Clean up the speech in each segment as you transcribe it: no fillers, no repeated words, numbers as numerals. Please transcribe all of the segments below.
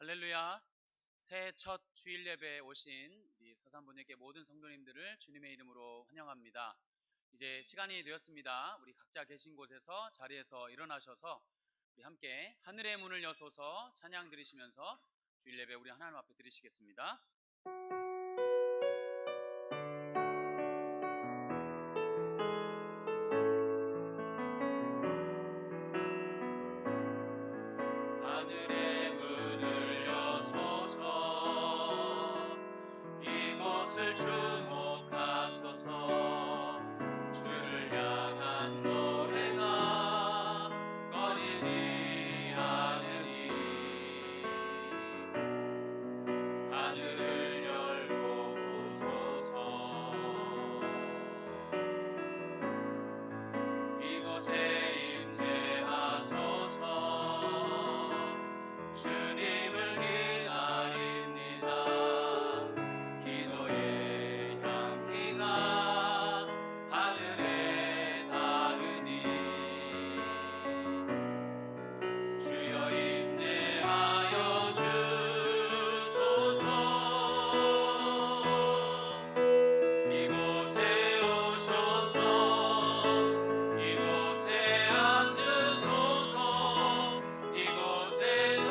할렐루야. 새해 첫 주일 예배에 오신 우리 서산분에게 모든 성도님들을 주님의 이름으로 환영합니다. 이제 시간이 되었습니다. 우리 각자 계신 곳에서 자리에서 일어나셔서 우리 함께 하늘의 문을 여소서 찬양 드리시면서 주일 예배 우리 하나님 앞에 드리시겠습니다. 하늘의 문을 여소서 이곳을 주목하소서 주를 향한 노래가 꺼지지 않으니 하늘을 열고 보소서 이곳에 주님을 기다립니다. 기도의 향기가 하늘에 닿으니 주여 임재하여 주소서 이곳에 오셔서 이곳에 앉으소서 이곳에서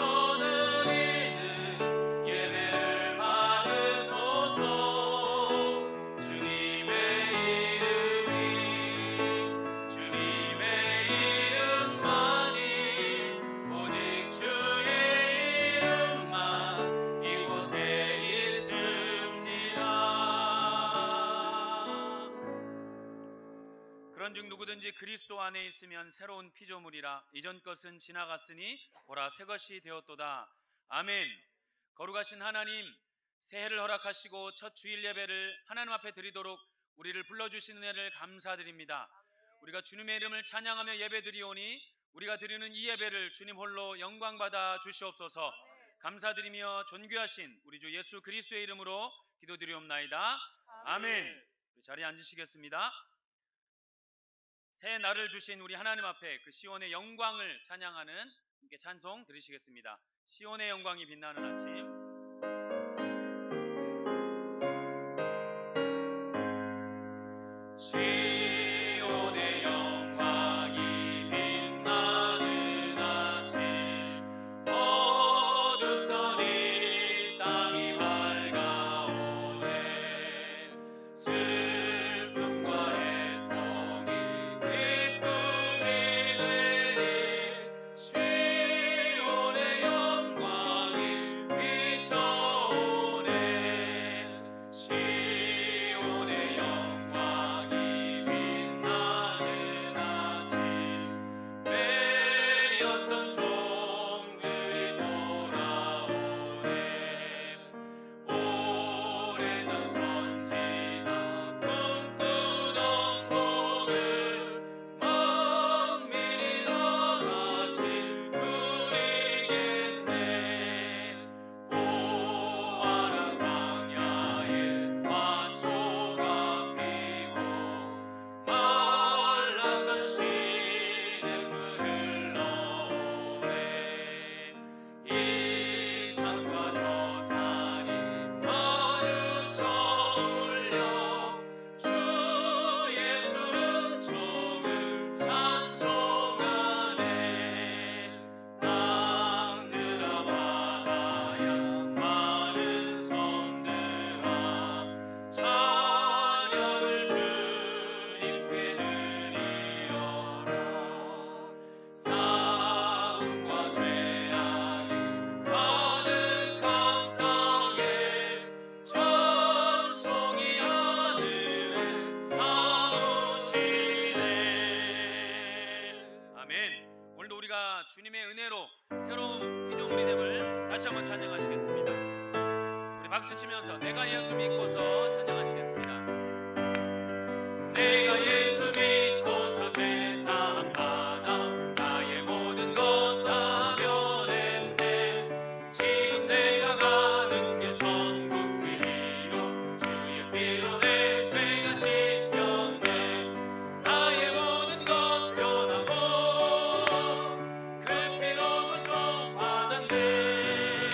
그런즉 누구든지 그리스도 안에 있으면 새로운 피조물이라 이전 것은 지나갔으니 보라 새 것이 되었도다. 아멘. 거룩하신 하나님, 새해를 허락하시고 첫 주일 예배를 하나님 앞에 드리도록 우리를 불러주신 은혜를 감사드립니다. 우리가 주님의 이름을 찬양하며 예배드리오니 우리가 드리는 이 예배를 주님 홀로 영광받아 주시옵소서. 감사드리며 존귀하신 우리 주 예수 그리스도의 이름으로 기도드리옵나이다. 아멘. 자리에 앉으시겠습니다. 새 날을 주신 우리 하나님 앞에 그 시온의 영광을 찬양하는 함께 찬송 들으시겠습니다. 시온의 영광이 빛나는 아침. 시온의 영광이 빛나는 아침 어둡던 이 땅이 밝아오네 슬픔과 애통이 기쁨이 되니 시온의 영광이 비춰오네 시온의 영광이 빛나는 아침 매였던 종들이 돌아오네 오래전 선지자 꿈꾸던 복을 만민이 다같이 누리겠네 보아라 광야에 화초가 피고 말랐던 시냇물 흘러오네 이 산과 저 산이 마주쳐 울려 주 예수 은총을 찬송하네 땅들아 바다야 많은 섬들아 찬양을 주님께 드리어라 싸움과 죄악이 가득한 땅에 찬송이 하늘에 사무치네 아멘. 오늘도 우리가 주님의 은혜로 새로운 피조물이 됨을 다시 한번 찬양하시겠습니다. 우리 박수 치면서 내가 예수 믿고서 찬양하시겠습니다. 내가 예수 믿고서 죄사함 받아 나의 모든 것 다 변했네 지금 내가 가는 길 천국 길이요 주의 피로 내 죄가 씻겼네 나의 모든 것 변하고 그 피로 구속 받았네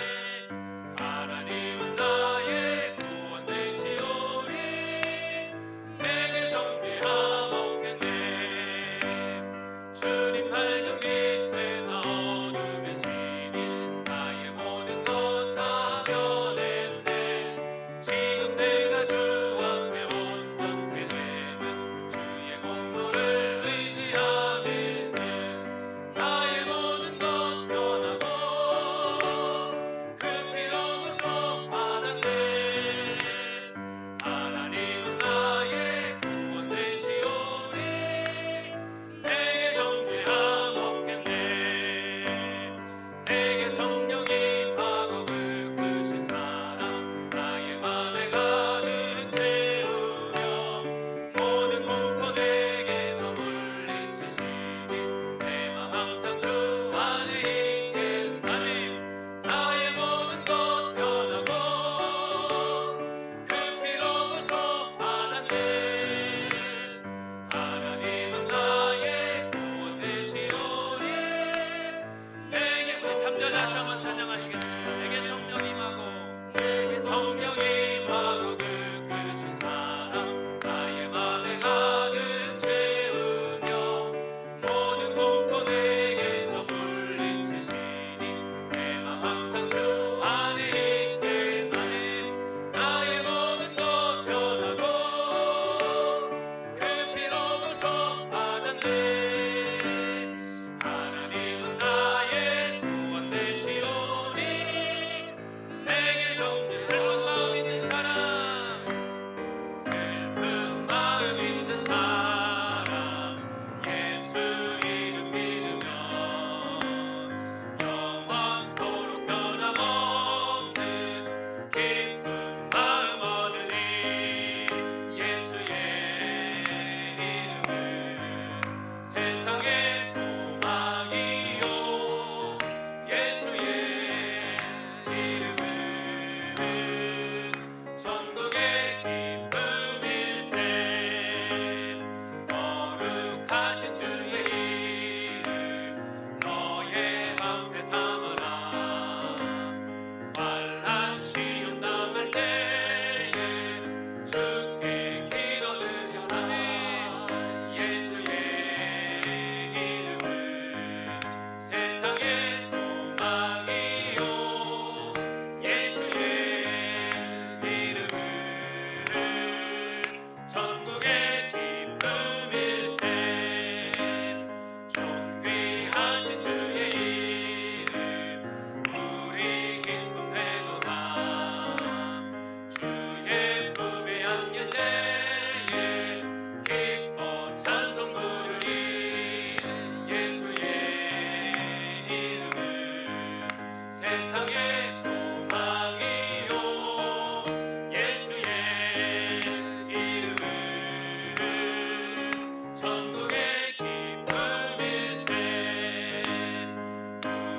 천국의 기쁨일세.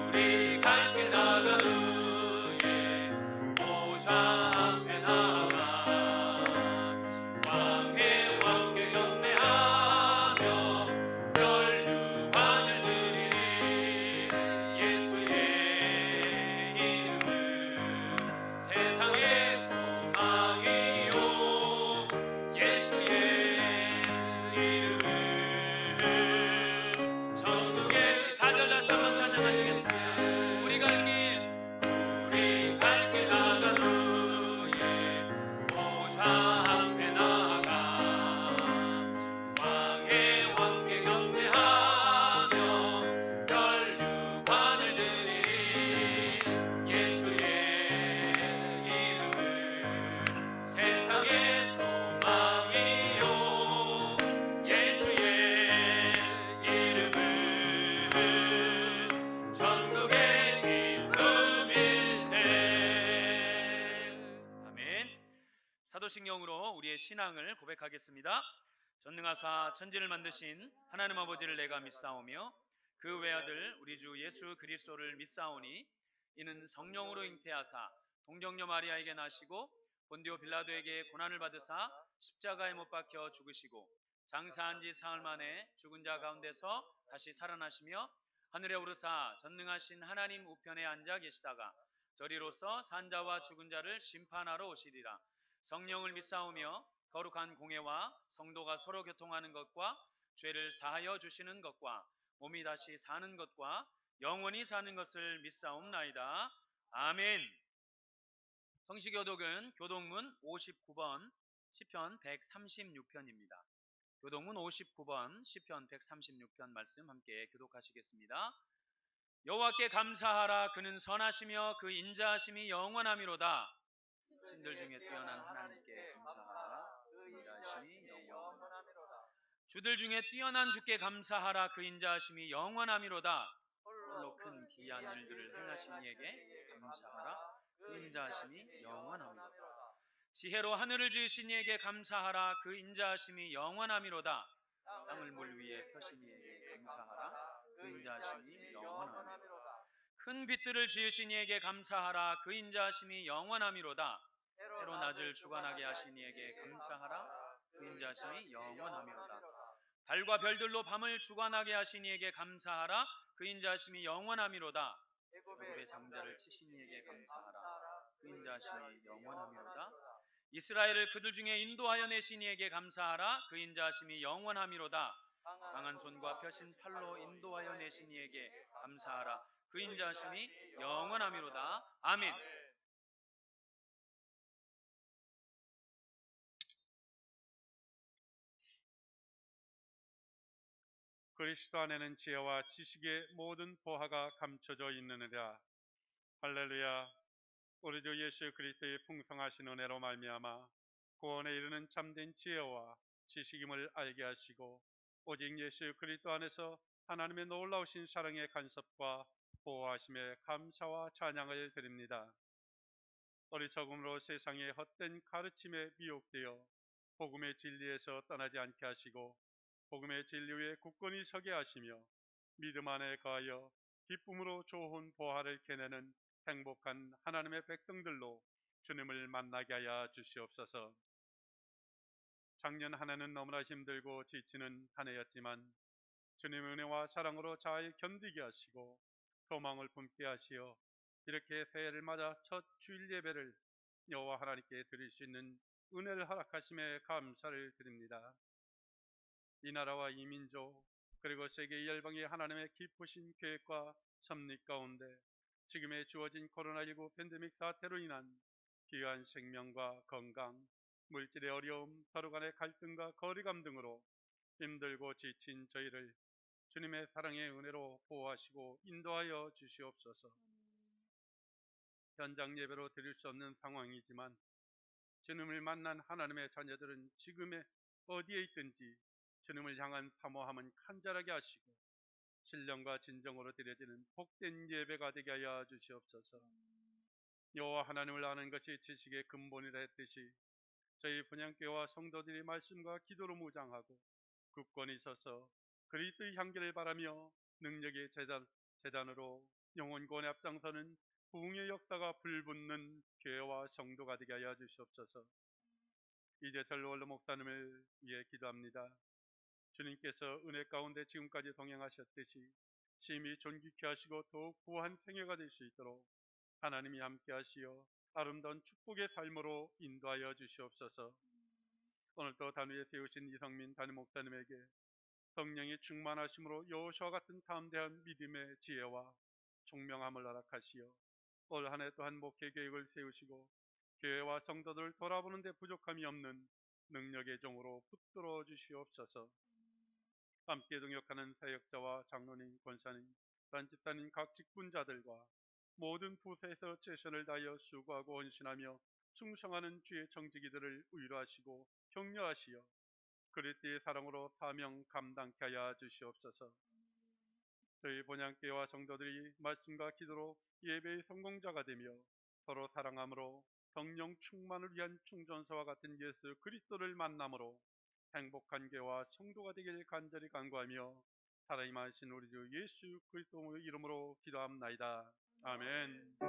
우리 갈 길 나간 후에 보좌 앞에 나가 왕의 왕께 경배하며 멸류관을 드리리. 예수의 이름은 세상의 소망이요. 예수의 이름은 천국의 4절 다시 한번 찬양하시겠습니다. 우리 갈 길 나간 후에 보좌 앞에 나가 왕의 왕께 경배하며 멸류관을 드리리. 예수의 이름은 세상의 소망이요. 예수의 이름은 천국의 기쁨일세. 아멘. 사도신경으로 우리의 신앙을 고백하겠습니다. 전능하사 천지를 만드신 하나님 아버지를 내가 믿사오며 그 외아들 우리 주 예수 그리스도를 믿사오니 이는 성령으로 잉태하사 동정녀 마리아에게 나시고 본디오 빌라도에게 고난을 받으사 십자가에 못 박혀 죽으시고 장사한 지 사흘 만에 죽은 자 가운데서 다시 살아나시며 하늘에 오르사 전능하신 하나님 우편에 앉아 계시다가 저리로서 산자와 죽은 자를 심판하러 오시리라. 성령을 믿사오며 거룩한 공회와 성도가 서로 교통하는 것과 죄를 사하여 주시는 것과 몸이 다시 사는 것과 영원히 사는 것을 믿사옵나이다. 아멘. 성시교독은 교동문 59번 시편 136편입니다. 교동문 59번 시편 136편 말씀 함께 교독하시겠습니다. 여호와께 감사하라. 그는 선하시며 그 인자하심이 영원하미로다. 신들 중에 뛰어난 하나님께 감사하라. 그 인자하심이 영원하미로다. 주들 중에 뛰어난 주께 감사하라. 그 인자하심이 영원하미로다. 홀로 큰 기이한 일들을 행하신 이에게 감사하라. 그 인자하심이 영원하미로다. 지혜로 하늘을 지으신 이에게 감사하라. 그 인자하심이 영원하미로다. 땅을 물 위에 펴신 이에게 감사하라. 그 인자하심이 영원하미로다. 큰 빛들을 지으신 이에게 감사하라. 그 인자하심이 영원하미로다. 때로 낮을 주관하게 하신 이에게 감사하라. 그 인자하심이 영원하미로다. 달과 별들로 밤을 주관하게 하신 이에게 감사하라. 그 인자하심이 영원하미로다. 애굽의 장자를 치신 이에게 감사하라. 그 인자하심이 영원하미로다. 이스라엘을 그들 중에 인도하여 내신 이에게 감사하라. 그 인자하심이 영원하미로다. 강한 손과 펴신 팔로 인도하여 내신 이에게 감사하라. 그 인자하심이 영원하미로다. 아멘. 그리스도 안에는 지혜와 지식의 모든 보화가 감춰져 있느니라. 할렐루야. 우리 주 예수 그리스도의 풍성하신 은혜로 말미암아 구원에 이르는 참된 지혜와 지식임을 알게 하시고 오직 예수 그리스도 안에서 하나님의 놀라우신 사랑의 간섭과 보호하심에 감사와 찬양을 드립니다. 어리석음으로 세상의 헛된 가르침에 미혹되어 복음의 진리에서 떠나지 않게 하시고 복음의 진리 위에 굳건히 서게 하시며 믿음 안에 거하여 기쁨으로 좋은 보화를 캐내는 행복한 하나님의 백성들로 주님을 만나게 하여 주시옵소서. 작년 한 해는 너무나 힘들고 지치는 한 해였지만 주님의 은혜와 사랑으로 잘 견디게 하시고 소망을 품게 하시어 이렇게 새해를 맞아 첫 주일 예배를 여호와 하나님께 드릴 수 있는 은혜를 허락하심에 감사를 드립니다. 이 나라와 이 민족 그리고 세계 열방의 하나님의 깊으신 계획과 섭리 가운데 지금에 주어진 코로나19 팬데믹 사태로 인한 귀한 생명과 건강, 물질의 어려움, 서로 간의 갈등과 거리감 등으로 힘들고 지친 저희를 주님의 사랑의 은혜로 보호하시고 인도하여 주시옵소서. 현장 예배로 드릴 수 없는 상황이지만 주님을 만난 하나님의 자녀들은 지금에 어디에 있든지 주님을 향한 사모함은 간절하게 하시고 신령과 진정으로 드려지는 복된 예배가 되게 하여 주시옵소서. 여호와 하나님을 아는 것이 지식의 근본이라 했듯이 저희 분향교회와 성도들이 말씀과 기도로 무장하고 굳건히 서서 그리스도의 향기를 바라며 능력의 재단으로 영혼 구원에 앞장서는 부흥의 역사가 불붙는 교회와 성도가 되게 하여 주시옵소서. 이재철 원로 목사님을 위해 기도합니다. 주님께서 은혜 가운데 지금까지 동행하셨듯이 심히 존귀케 하시고 더욱 부한 생애가 될 수 있도록 하나님이 함께 하시어 아름다운 축복의 삶으로 인도하여 주시옵소서. 오늘도 단위에 세우신 이성민 담임 목사님에게 성령의 충만하심으로 여호수아 같은 담대한 믿음의 지혜와 총명함을 허락하시어 올 한 해 또한 목회 계획을 세우시고 교회와 성도들을 돌아보는 데 부족함이 없는 능력의 종으로 붙들어 주시옵소서. 함께 동역하는 사역자와 장로님, 권사님, 단집사님 각 직분자들과 모든 부서에서 최선을 다하여 수고하고 헌신하며 충성하는 주의 청지기들을 위로하시고 격려하시어 그리스도의 사랑으로 사명 감당케 하여 주시옵소서. 저희 본향교회와 성도들이 말씀과 기도로 예배의 성공자가 되며 서로 사랑함으로 성령 충만을 위한 충전소와 같은 예수 그리스도를 만남으로 행복한 교회와 성도가 되기를 간절히 간구하며 살아임하신 우리 주 예수 그리스도의 이름으로 기도합나이다. 아멘.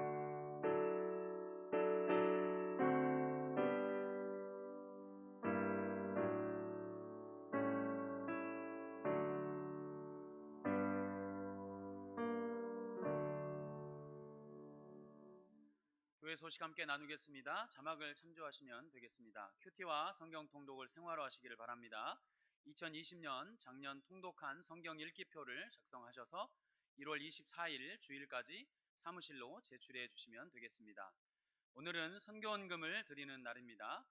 교회 소식 함께 나누겠습니다. 자막을 참조하시면 되겠습니다. 큐티와 성경 통독을 생활화하시기를 바랍니다. 2020년 작년 통독한 성경 읽기표를 작성하셔서 1월 24일 주일까지 사무실로 제출해 주시면 되겠습니다. 오늘은 선교원금을 드리는 날입니다.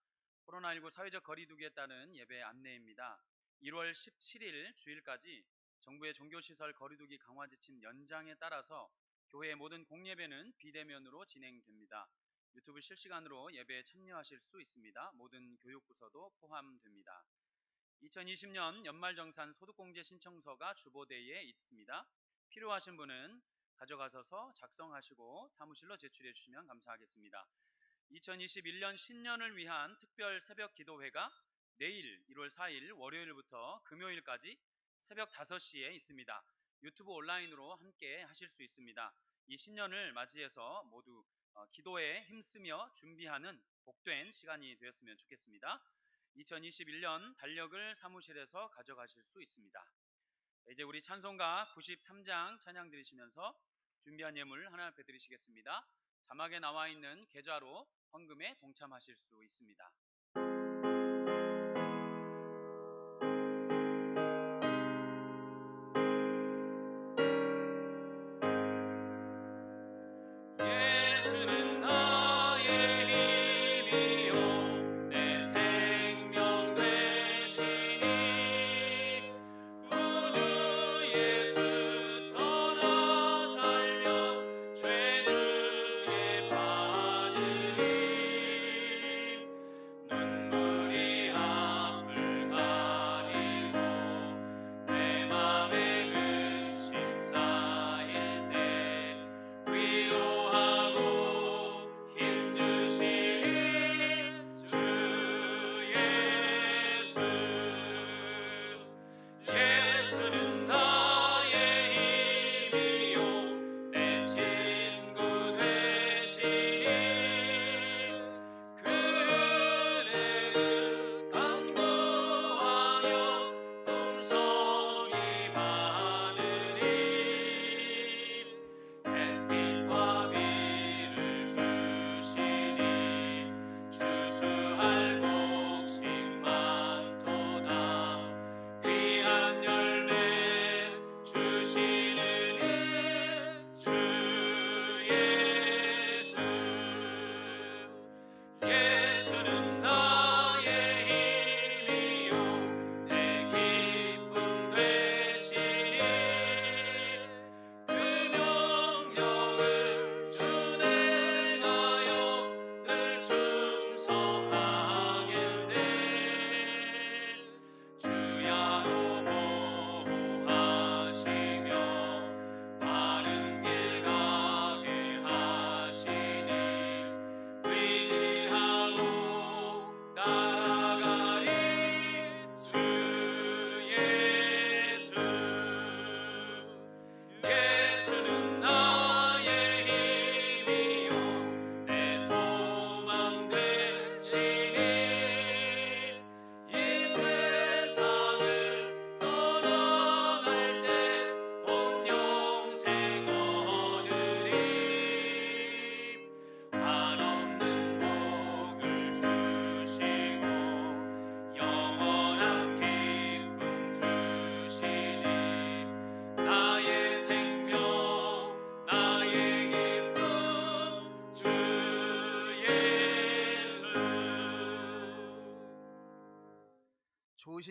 코로나19 사회적 거리두기에 따른 예배 안내입니다. 1월 17일 주일까지 정부의 종교시설 거리두기 강화 지침 연장에 따라서 교회의 모든 공예배는 비대면으로 진행됩니다. 유튜브 실시간으로 예배에 참여하실 수 있습니다. 모든 교육부서도 포함됩니다. 2020년 연말정산 소득공제 신청서가 주보대에 있습니다. 필요하신 분은 가져가셔서 작성하시고 사무실로 제출해 주시면 감사하겠습니다. 2021년 신년을 위한 특별 새벽 기도회가 내일 1월 4일 월요일부터 금요일까지 새벽 5시에 있습니다. 유튜브 온라인으로 함께 하실 수 있습니다. 이 신년을 맞이해서 모두 기도에 힘쓰며 준비하는 복된 시간이 되었으면 좋겠습니다. 2021년 달력을 사무실에서 가져가실 수 있습니다. 이제 우리 찬송가 93장 찬양 드리시면서 준비한 예물 하나 앞에 드리시겠습니다. 자막에 나와 있는 계좌로 헌금에 동참하실 수 있습니다. 예수는 나의 힘이요 내 생명 되시니 구주 예수 떠나 살며 죄 중에 빠지니 눈물이 앞을 가리고 내 맘에 근심 쌓일 때 위로하고 힘주시니 주 예수 예수는 나의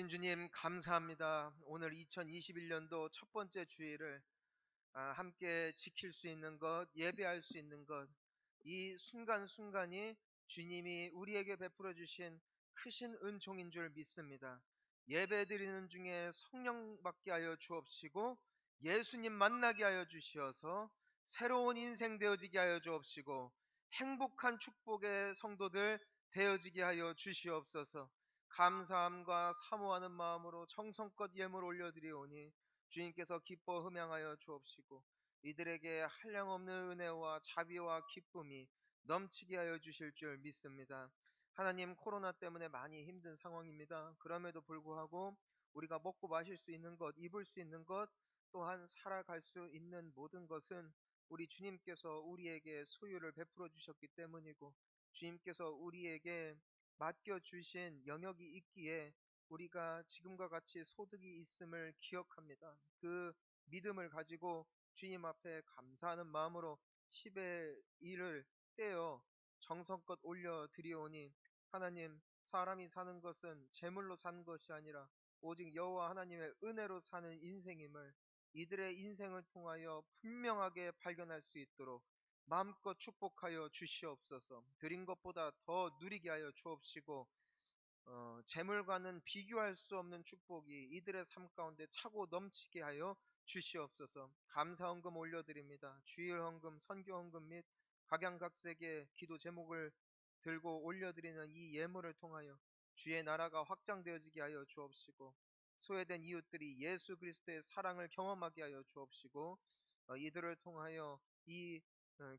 주신 주님 감사합니다. 오늘 2021년도 첫 번째 주일을 함께 지킬 수 있는 것, 예배할 수 있는 것, 이 순간순간이 주님이 우리에게 베풀어 주신 크신 은총인 줄 믿습니다. 예배 드리는 중에 성령 받게 하여 주옵시고 예수님 만나게 하여 주시어서 새로운 인생 되어지게 하여 주옵시고 행복한 축복의 성도들 되어지게 하여 주시옵소서. 감사함과 사모하는 마음으로 정성껏 예물 올려드리오니 주님께서 기뻐 흠양하여 주옵시고 이들에게 한량없는 은혜와 자비와 기쁨이 넘치게 하여 주실 줄 믿습니다. 하나님, 코로나 때문에 많이 힘든 상황입니다. 그럼에도 불구하고 우리가 먹고 마실 수 있는 것, 입을 수 있는 것, 또한 살아갈 수 있는 모든 것은 우리 주님께서 우리에게 소유를 베풀어 주셨기 때문이고 주님께서 우리에게 맡겨주신 영역이 있기에 우리가 지금과 같이 소득이 있음을 기억합니다. 그 믿음을 가지고 주님 앞에 감사하는 마음으로 10의 1을 떼어 정성껏 올려드리오니 하나님, 사람이 사는 것은 재물로 사는 것이 아니라 오직 여호와 하나님의 은혜로 사는 인생임을 이들의 인생을 통하여 분명하게 발견할 수 있도록 마음껏 축복하여 주시옵소서. 드린 것보다 더 누리게 하여 주옵시고 재물과는 비교할 수 없는 축복이 이들의 삶 가운데 차고 넘치게 하여 주시옵소서. 감사 헌금 올려드립니다. 주일 헌금, 선교 헌금 및 각양각색의 기도 제목을 들고 올려드리는 이 예물을 통하여 주의 나라가 확장되어지게 하여 주옵시고 소외된 이웃들이 예수 그리스도의 사랑을 경험하게 하여 주옵시고 이들을 통하여 이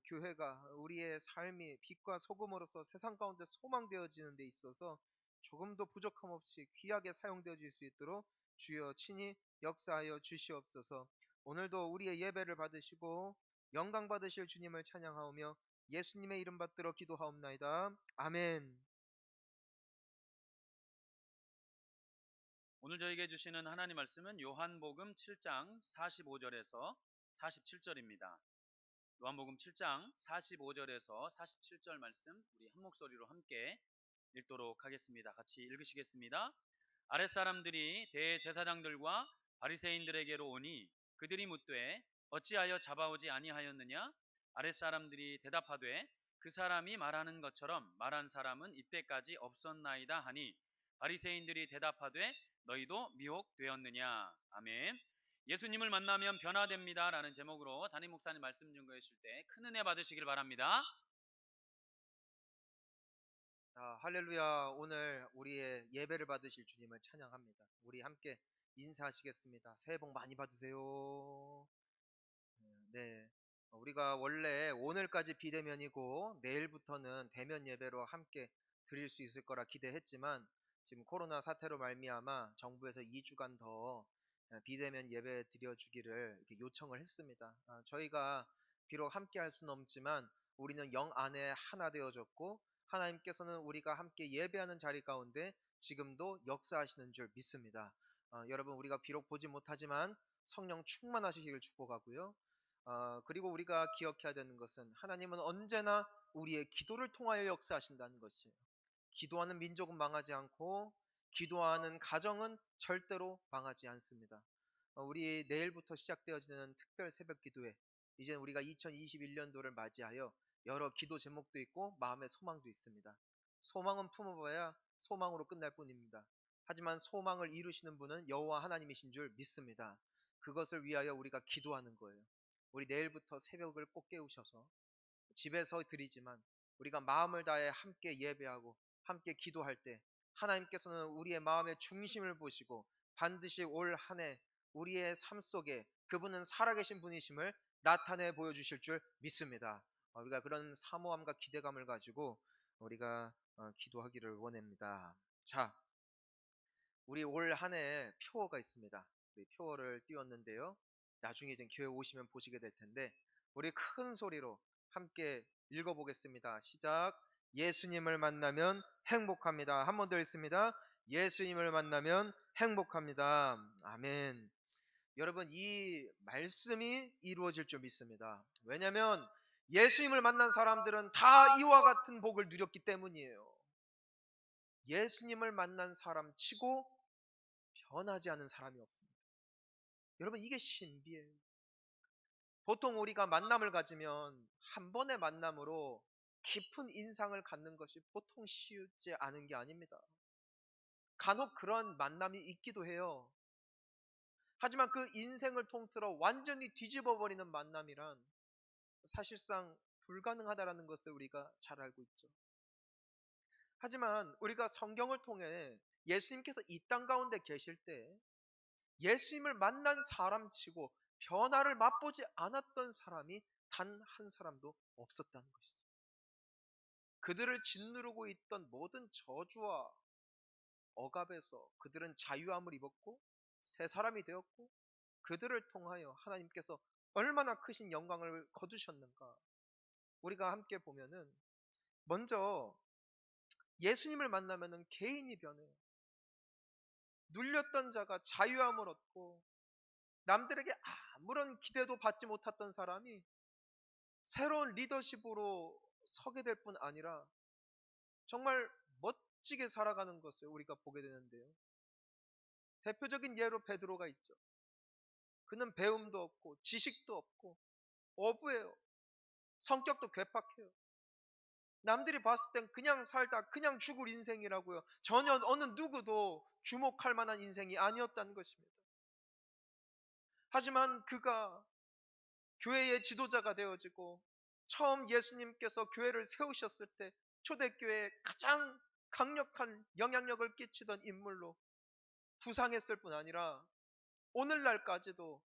교회가 우리의 삶이 빛과 소금으로서 세상 가운데 소망되어지는 데 있어서 조금도 부족함 없이 귀하게 사용되어질 수 있도록 주여 친히 역사하여 주시옵소서. 오늘도 우리의 예배를 받으시고 영광 받으실 주님을 찬양하오며 예수님의 이름 받들어 기도하옵나이다. 아멘. 오늘 저에게 주시는 하나님 말씀은 요한복음 7장 45절에서 47절입니다. 요한복음 7장 45절에서 47절 말씀 우리 한 목소리로 함께 읽도록 하겠습니다. 같이 읽으시겠습니다. 아랫사람들이 대제사장들과 바리새인들에게로 오니 그들이 묻되 어찌하여 잡아오지 아니하였느냐? 아랫사람들이 대답하되 그 사람이 말하는 것처럼 말한 사람은 이때까지 없었나이다 하니 바리새인들이 대답하되 너희도 미혹되었느냐? 아멘. 예수님을 만나면 변화됩니다 라는 제목으로 담임 목사님 말씀 증거해 주실 때 큰 은혜 받으시길 바랍니다. 할렐루야. 오늘 우리의 예배를 받으실 주님을 찬양합니다. 우리 함께 인사하시겠습니다. 새해 복 많이 받으세요. 네. 우리가 원래 오늘까지 비대면이고 내일부터는 대면 예배로 함께 드릴 수 있을 거라 기대했지만 지금 코로나 사태로 말미암아 정부에서 2주간 더 비대면 예배 드려주기를 이렇게 요청을 했습니다. 저희가 비록 함께 할 수는 없지만 우리는 영 안에 하나 되어졌고 하나님께서는 우리가 함께 예배하는 자리 가운데 지금도 역사하시는 줄 믿습니다. 여러분, 우리가 비록 보지 못하지만 성령 충만하시기를 축복하고요. 그리고 우리가 기억해야 되는 것은 하나님은 언제나 우리의 기도를 통하여 역사하신다는 것이에요. 기도하는 민족은 망하지 않고 기도하는 가정은 절대로 망하지 않습니다. 우리 내일부터 시작되어지는 특별 새벽 기도회, 이제 우리가 2021년도를 맞이하여 여러 기도 제목도 있고 마음의 소망도 있습니다. 소망은 품어봐야 소망으로 끝날 뿐입니다. 하지만 소망을 이루시는 분은 여호와 하나님이신 줄 믿습니다. 그것을 위하여 우리가 기도하는 거예요. 우리 내일부터 새벽을 꼭 깨우셔서 집에서 드리지만 우리가 마음을 다해 함께 예배하고 함께 기도할 때 하나님께서는 우리의 마음의 중심을 보시고 반드시 올 한 해 우리의 삶 속에 그분은 살아계신 분이심을 나타내 보여주실 줄 믿습니다. 우리가 그런 사모함과 기대감을 가지고 우리가 기도하기를 원합니다. 자, 우리 올 한 해 표어가 있습니다. 우리 표어를 띄웠는데요. 나중에 이제 교회 오시면 보시게 될 텐데 우리 큰 소리로 함께 읽어보겠습니다. 시작. 예수님을 만나면 행복합니다. 한 번 더 읽습니다. 예수님을 만나면 행복합니다. 아멘. 여러분, 이 말씀이 이루어질 줄 믿습니다. 왜냐하면 예수님을 만난 사람들은 다 이와 같은 복을 누렸기 때문이에요. 예수님을 만난 사람 치고 변하지 않은 사람이 없습니다. 여러분, 이게 신비예요. 보통 우리가 만남을 가지면 한 번의 만남으로 깊은 인상을 갖는 것이 보통 쉽지 않은 게 아닙니다. 간혹 그런 만남이 있기도 해요. 하지만 그 인생을 통틀어 완전히 뒤집어 버리는 만남이란 사실상 불가능하다라는 것을 우리가 잘 알고 있죠. 하지만 우리가 성경을 통해 예수님께서 이 땅 가운데 계실 때 예수님을 만난 사람치고 변화를 맛보지 않았던 사람이 단 한 사람도 없었다는 것이죠. 그들을 짓누르고 있던 모든 저주와 억압에서 그들은 자유함을 입었고 새 사람이 되었고, 그들을 통하여 하나님께서 얼마나 크신 영광을 거두셨는가. 우리가 함께 보면은 먼저 예수님을 만나면은 개인이 변해요. 눌렸던 자가 자유함을 얻고, 남들에게 아무런 기대도 받지 못했던 사람이 새로운 리더십으로 서게 될 뿐 아니라 정말 멋지게 살아가는 것을 우리가 보게 되는데요. 대표적인 예로 베드로가 있죠. 그는 배움도 없고 지식도 없고 어부예요. 성격도 괴팍해요. 남들이 봤을 땐 그냥 살다 그냥 죽을 인생이라고요. 전혀 어느 누구도 주목할 만한 인생이 아니었다는 것입니다. 하지만 그가 교회의 지도자가 되어지고 처음 예수님께서 교회를 세우셨을 때 초대교회에 가장 강력한 영향력을 끼치던 인물로 부상했을 뿐 아니라 오늘날까지도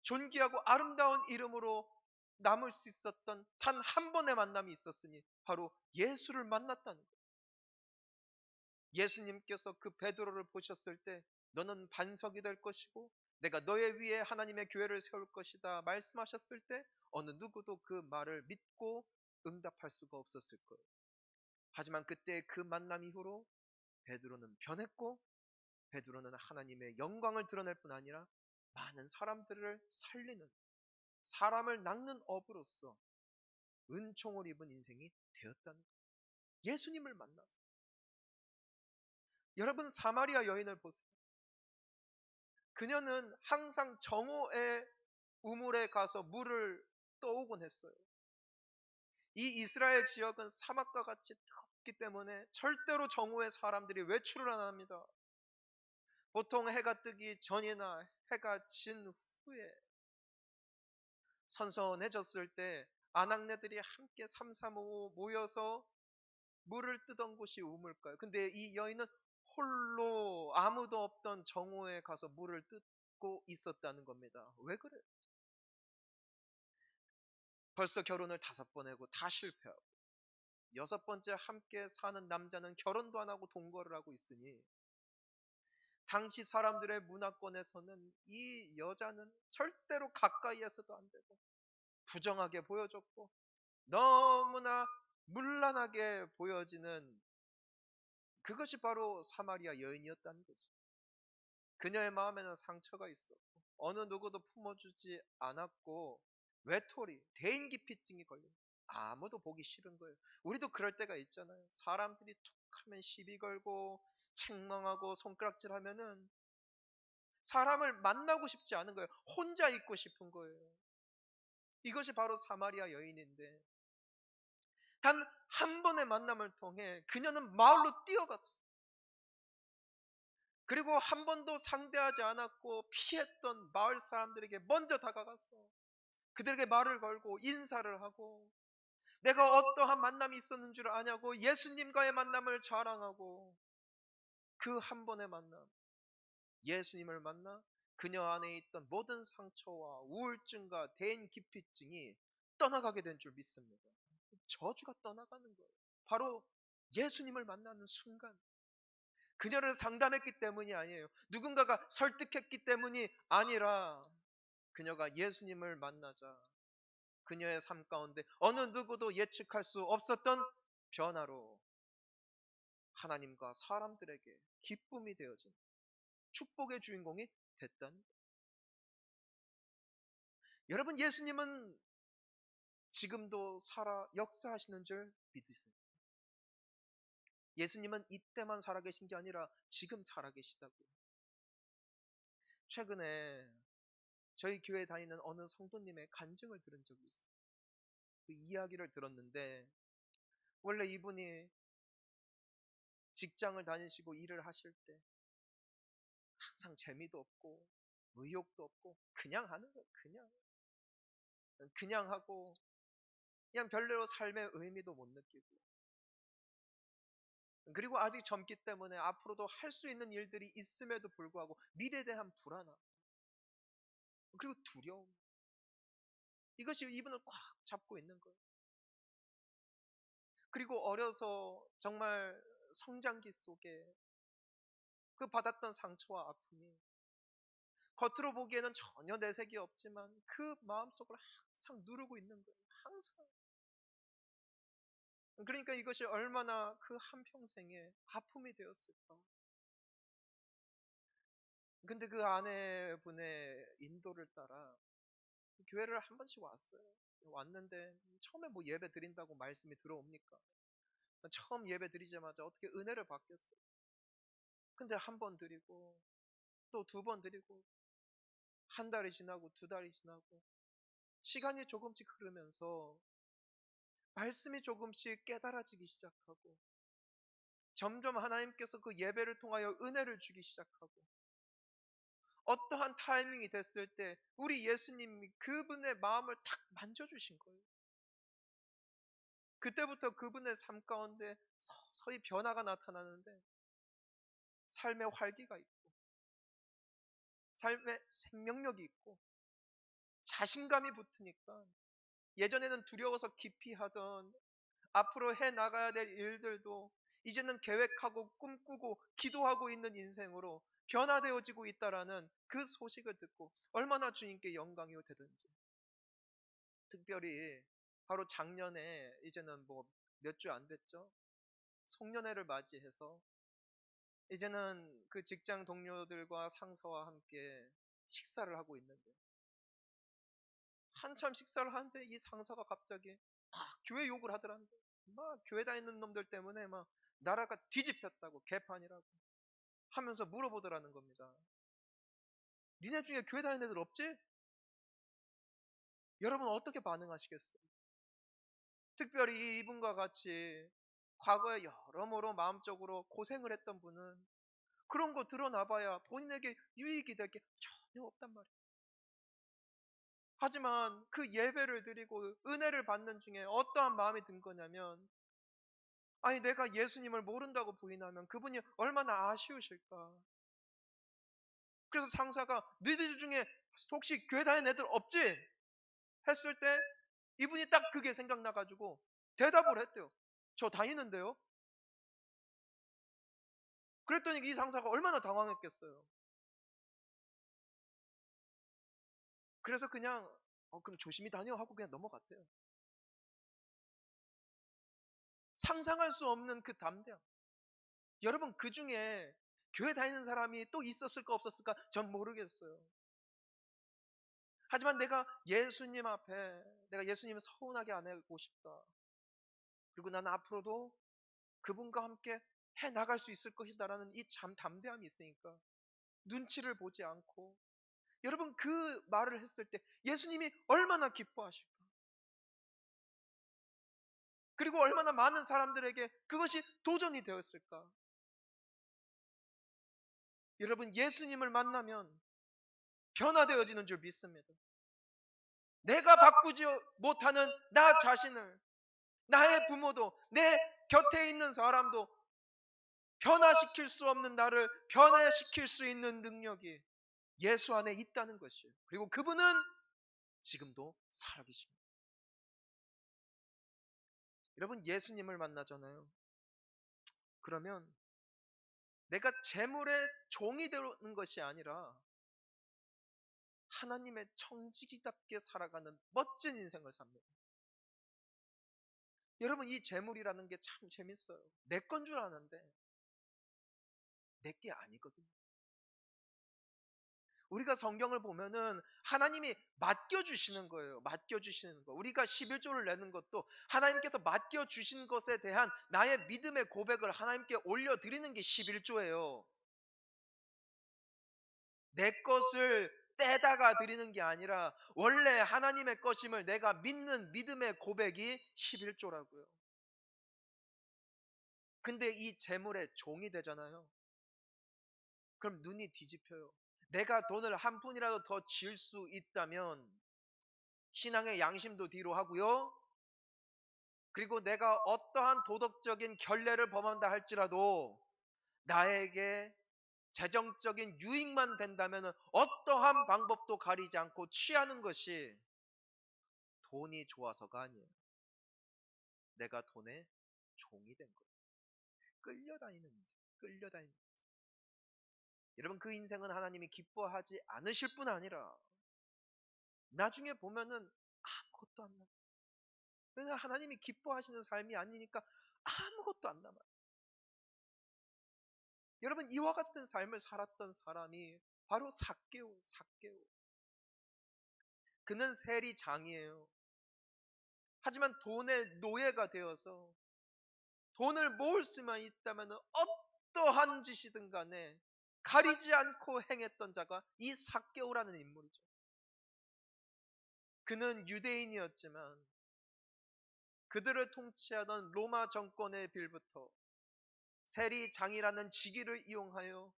존귀하고 아름다운 이름으로 남을 수 있었던 단 한 번의 만남이 있었으니 바로 예수를 만났다는 거예요. 예수님께서 그 베드로를 보셨을 때 너는 반석이 될 것이고 내가 너의 위에 하나님의 교회를 세울 것이다 말씀하셨을 때 어느 누구도 그 말을 믿고 응답할 수가 없었을 거예요. 하지만 그때 그 만남 이후로 베드로는 변했고, 베드로는 하나님의 영광을 드러낼 뿐 아니라 많은 사람들을 살리는, 사람을 낚는 어부로서 은총을 입은 인생이 되었다는 거예요. 예수님을 만나서. 여러분, 사마리아 여인을 보세요. 그녀는 항상 정오의 우물에 가서 물을 떠오곤 했어요. 이 이스라엘 지역은 사막과 같이 덥기 때문에 절대로 정오에 사람들이 외출을 안 합니다. 보통 해가 뜨기 전이나 해가 진 후에 선선해졌을 때 아낙네들이 함께 삼삼오오 모여서 물을 뜨던 곳이 우물가요. 근데 이 여인은 홀로 아무도 없던 정오에 가서 물을 뜯고 있었다는 겁니다. 왜 그래요? 벌써 결혼을 5번 하고 다 실패하고 6번째 함께 사는 남자는 결혼도 안 하고 동거를 하고 있으니 당시 사람들의 문화권에서는 이 여자는 절대로 가까이에서도 안 되고 부정하게 보여졌고 너무나 문란하게 보여지는, 그것이 바로 사마리아 여인이었다는 거죠. 그녀의 마음에는 상처가 있었고 어느 누구도 품어주지 않았고 외톨이, 대인기피증이 걸린, 아무도 보기 싫은 거예요. 우리도 그럴 때가 있잖아요. 사람들이 툭 하면 시비 걸고 책망하고 손가락질하면은 사람을 만나고 싶지 않은 거예요. 혼자 있고 싶은 거예요. 이것이 바로 사마리아 여인인데 단 한 번의 만남을 통해 그녀는 마을로 뛰어갔어요. 그리고 한 번도 상대하지 않았고 피했던 마을 사람들에게 먼저 다가가서 그들에게 말을 걸고 인사를 하고 내가 어떠한 만남이 있었는 줄 아냐고 예수님과의 만남을 자랑하고, 그 한 번의 만남, 예수님을 만나 그녀 안에 있던 모든 상처와 우울증과 대인기피증이 떠나가게 된 줄 믿습니다. 저주가 떠나가는 거예요. 바로 예수님을 만나는 순간. 그녀를 상담했기 때문이 아니에요. 누군가가 설득했기 때문이 아니라 그녀가 예수님을 만나자 그녀의 삶 가운데 어느 누구도 예측할 수 없었던 변화로 하나님과 사람들에게 기쁨이 되어진 축복의 주인공이 됐다는 거예요. 여러분, 예수님은 지금도 살아 역사하시는 줄 믿으세요. 예수님은 이때만 살아계신 게 아니라 지금 살아계시다고요. 최근에 저희 교회 다니는 어느 성도님의 간증을 들은 적이 있어요. 그 이야기를 들었는데, 원래 이분이 직장을 다니시고 일을 하실 때 항상 재미도 없고 의욕도 없고 그냥 하는 거예요. 그냥 하고 그냥 별로 삶의 의미도 못 느끼고, 그리고 아직 젊기 때문에 앞으로도 할 수 있는 일들이 있음에도 불구하고 미래에 대한 불안함, 그리고 두려움, 이것이 이분을 꽉 잡고 있는 거예요. 그리고 어려서 정말 성장기 속에 그 받았던 상처와 아픔이 겉으로 보기에는 전혀 내색이 없지만 그 마음속을 항상 누르고 있는 거예요. 항상. 그러니까 이것이 얼마나 그 한평생의 아픔이 되었을까. 근데 그 아내분의 인도를 따라 교회를 한 번씩 왔어요. 왔는데 처음에 뭐 예배 드린다고 말씀이 들어옵니까? 처음 예배 드리자마자 어떻게 은혜를 받겠어요. 근데 한 번 드리고 또 두 번 드리고 한 달이 지나고 두 달이 지나고 시간이 조금씩 흐르면서 말씀이 조금씩 깨달아지기 시작하고, 점점 하나님께서 그 예배를 통하여 은혜를 주기 시작하고, 어떠한 타이밍이 됐을 때 우리 예수님이 그분의 마음을 탁 만져주신 거예요. 그때부터 그분의 삶 가운데 서서히 변화가 나타나는데, 삶의 활기가 있고 삶의 생명력이 있고 자신감이 붙으니까, 예전에는 두려워서 기피하던 앞으로 해 나가야 될 일들도 이제는 계획하고 꿈꾸고 기도하고 있는 인생으로 변화되어지고 있다라는 그 소식을 듣고 얼마나 주님께 영광이 되든지. 특별히 바로 작년에, 이제는 뭐 몇 주 안 됐죠, 송년회를 맞이해서 이제는 그 직장 동료들과 상사와 함께 식사를 하고 있는데, 한참 식사를 하는데 이 상사가 갑자기 막 교회 욕을 하더란데, 막 교회 다니는 놈들 때문에 막 나라가 뒤집혔다고, 개판이라고 하면서 물어보더라는 겁니다. 니네 중에 교회 다니는 애들 없지? 여러분 어떻게 반응하시겠어요? 특별히 이분과 같이 과거에 여러모로 마음적으로 고생을 했던 분은 그런 거 드러나봐야 본인에게 유익이 될 게 전혀 없단 말이에요. 하지만 그 예배를 드리고 은혜를 받는 중에 어떠한 마음이 든 거냐면, 아니 내가 예수님을 모른다고 부인하면 그분이 얼마나 아쉬우실까. 그래서 상사가 너희들 중에 혹시 교회 다니는 애들 없지? 했을 때 이분이 딱 그게 생각나가지고 대답을 했대요. 저 다니는데요. 그랬더니 이 상사가 얼마나 당황했겠어요. 그래서 그냥 그럼 조심히 다녀 하고 그냥 넘어갔대요. 상상할 수 없는 그 담대함. 여러분 그 중에 교회 다니는 사람이 또 있었을까 없었을까 전 모르겠어요. 하지만 내가 예수님 앞에, 내가 예수님을 서운하게 안 하고 싶다. 그리고 나는 앞으로도 그분과 함께 해 나갈 수 있을 것이다라는 이 참 담대함이 있으니까 눈치를 보지 않고, 여러분 그 말을 했을 때 예수님이 얼마나 기뻐하실까. 그리고 얼마나 많은 사람들에게 그것이 도전이 되었을까. 여러분 예수님을 만나면 변화되어지는 줄 믿습니다. 내가 바꾸지 못하는 나 자신을, 나의 부모도, 내 곁에 있는 사람도 변화시킬 수 없는 나를 변화시킬 수 있는 능력이 예수 안에 있다는 것이에요. 그리고 그분은 지금도 살아계십니다. 여러분 예수님을 만나잖아요. 그러면 내가 재물의 종이 되는 것이 아니라 하나님의 청지기답게 살아가는 멋진 인생을 삽니다. 여러분 이 재물이라는 게 참 재밌어요. 내 건 줄 아는데 내 게 아니거든요. 우리가 성경을 보면은 하나님이 맡겨주시는 거예요. 맡겨주시는 거. 우리가 11조를 내는 것도 하나님께서 맡겨주신 것에 대한 나의 믿음의 고백을 하나님께 올려드리는 게 11조예요. 내 것을 떼다가 드리는 게 아니라 원래 하나님의 것임을 내가 믿는 믿음의 고백이 11조라고요. 근데 이 재물의 종이 되잖아요. 그럼 눈이 뒤집혀요. 내가 돈을 한 푼이라도 더 질 수 있다면 신앙의 양심도 뒤로 하고요. 그리고 내가 어떠한 도덕적인 결례를 범한다 할지라도 나에게 재정적인 유익만 된다면 어떠한 방법도 가리지 않고 취하는 것이 돈이 좋아서가 아니에요. 내가 돈의 종이 된 거예요. 끌려다니는 인생, 끌려다니는 인생. 여러분, 그 인생은 하나님이 기뻐하지 않으실 뿐 아니라 나중에 보면은 아무것도 안 남아요. 왜냐하면 하나님이 기뻐하시는 삶이 아니니까 아무것도 안 남아요. 여러분, 이와 같은 삶을 살았던 사람이 바로 삭개오. 그는 세리장이에요. 하지만 돈의 노예가 되어서 돈을 모을 수만 있다면 어떠한 짓이든 간에 가리지 않고 행했던 자가 이 삭개오라는 인물이죠. 그는 유대인이었지만 그들을 통치하던 로마 정권의 빌부터 세리장이라는 직위를 이용하여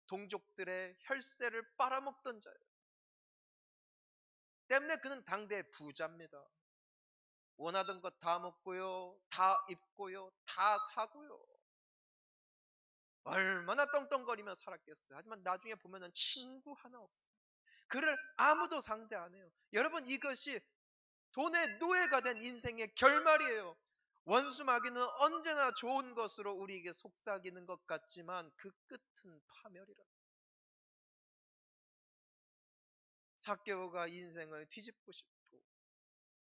동족들의 혈세를 빨아먹던 자예요. 때문에 그는 당대 부자입니다. 원하던 것 다 먹고요, 다 입고요, 다 사고요. 얼마나 떵떵거리며 살았겠어요. 하지만 나중에 보면은 친구 하나 없어요. 그를 아무도 상대 안 해요. 여러분, 이것이 돈의 노예가 된 인생의 결말이에요. 원수마귀는 언제나 좋은 것으로 우리에게 속삭이는 것 같지만 그 끝은 파멸이라. 삭개오가 인생을 뒤집고 싶고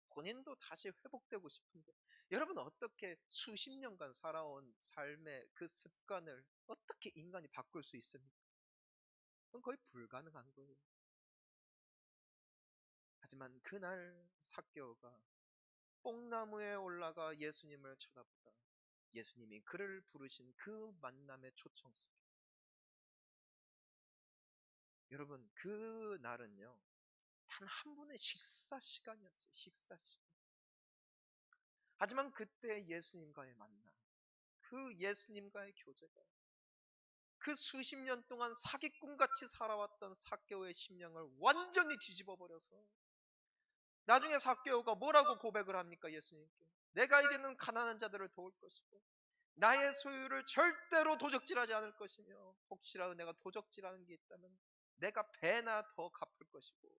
본인도 다시 회복되고 싶은데 여러분, 어떻게 수십 년간 살아온 삶의 그 습관을 어떻게 인간이 바꿀 수 있습니까? 그건 거의 불가능한 거예요. 하지만 그날 삭개오가 뽕나무에 올라가 예수님을 쳐다보다 예수님이 그를 부르신 그 만남의 초청성. 여러분, 그 날은요 단 한 분의 식사 시간이었어요. 식사 시간. 하지만 그때 예수님과의 만남, 그 예수님과의 교제가 그 수십 년 동안 사기꾼같이 살아왔던 삭개오의 심령을 완전히 뒤집어 버려서 나중에 삭개오가 뭐라고 고백을 합니까? 예수님께 내가 이제는 가난한 자들을 도울 것이고 나의 소유를 절대로 도적질하지 않을 것이며 혹시라도 내가 도적질하는 게 있다면 내가 배나 더 갚을 것이고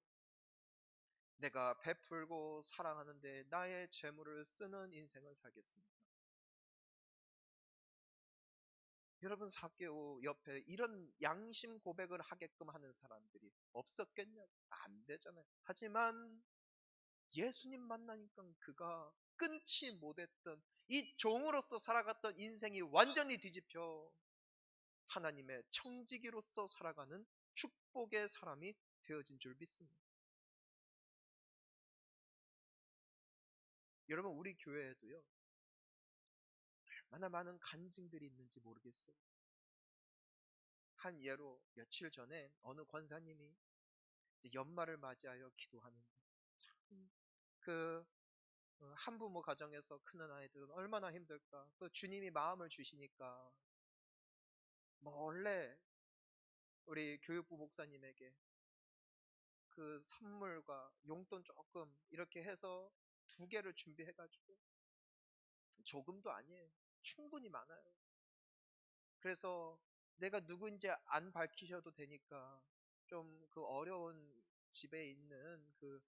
내가 베풀고 사랑하는데 나의 재물을 쓰는 인생을 살겠습니다. 여러분, 삭개오 옆에 이런 양심 고백을 하게끔 하는 사람들이 없었겠냐고? 안 되잖아요. 하지만 예수님 만나니까 그가 끊지 못했던 이 종으로서 살아갔던 인생이 완전히 뒤집혀 하나님의 청지기로서 살아가는 축복의 사람이 되어진 줄 믿습니다. 여러분, 우리 교회에도요 얼마나 많은 간증들이 있는지 모르겠어요. 한 예로 며칠 전에 어느 권사님이 연말을 맞이하여 기도하는데 참 그 한부모 가정에서 크는 아이들은 얼마나 힘들까. 그 주님이 마음을 주시니까 몰래 우리 교육부 목사님에게 그 선물과 용돈 조금 이렇게 해서 2개를 준비해가지고 조금도 아니에요. 충분히 많아요. 그래서 내가 누구인지 안 밝히셔도 되니까 좀 그 어려운 집에 있는 그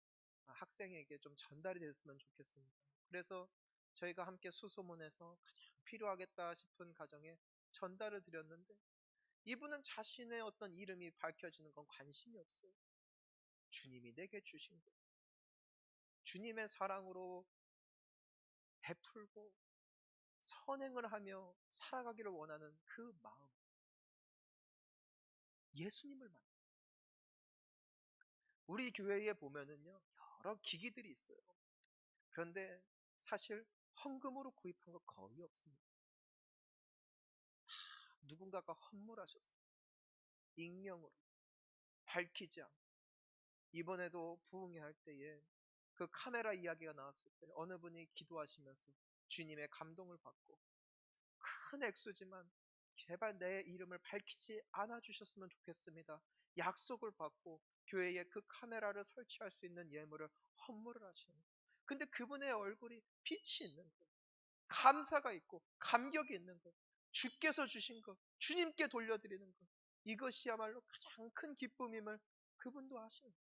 학생에게 좀 전달이 됐으면 좋겠습니다. 그래서 저희가 함께 수소문해서 가장 필요하겠다 싶은 가정에 전달을 드렸는데 이분은 자신의 어떤 이름이 밝혀지는 건 관심이 없어요. 주님이 내게 주신 것, 주님의 사랑으로 베풀고 선행을 하며 살아가기를 원하는 그 마음, 예수님을 만나. 우리 교회에 보면은요 여러 기기들이 있어요. 그런데 사실 헌금으로 구입한 거 거의 없습니다. 누군가가 헌물하셨어요. 익명으로. 밝히지 않고, 이번에도 부흥회 할 때에 그 카메라 이야기가 나왔을 때 어느 분이 기도하시면서 주님의 감동을 받고 큰 액수지만 제발 내 이름을 밝히지 않아 주셨으면 좋겠습니다, 약속을 받고 교회에 그 카메라를 설치할 수 있는 예물을 헌물을 하시는 거예요. 근데 그분의 얼굴이 빛이 있는 거예요. 감사가 있고 감격이 있는 것, 주께서 주신 것, 주님께 돌려드리는 것, 이것이야말로 가장 큰 기쁨임을 그분도 아시는 거예요.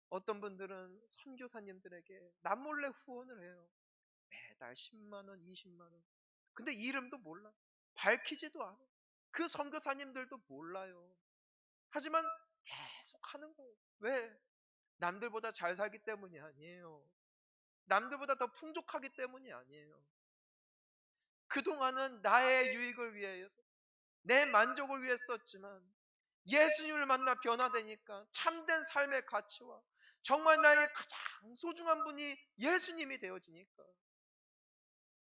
어떤 분들은 선교사님들에게 남몰래 후원을 해요. 매달 10만 원, 20만 원. 근데 이름도 몰라. 밝히지도 않아. 그 선교사님들도 몰라요. 하지만 계속 하는 거예요. 왜? 남들보다 잘 살기 때문이 아니에요. 남들보다 더 풍족하기 때문이 아니에요. 그동안은 나의 유익을 위해서, 내 만족을 위해 썼지만 예수님을 만나 변화되니까 참된 삶의 가치와 정말 나에게 가장 소중한 분이 예수님이 되어지니까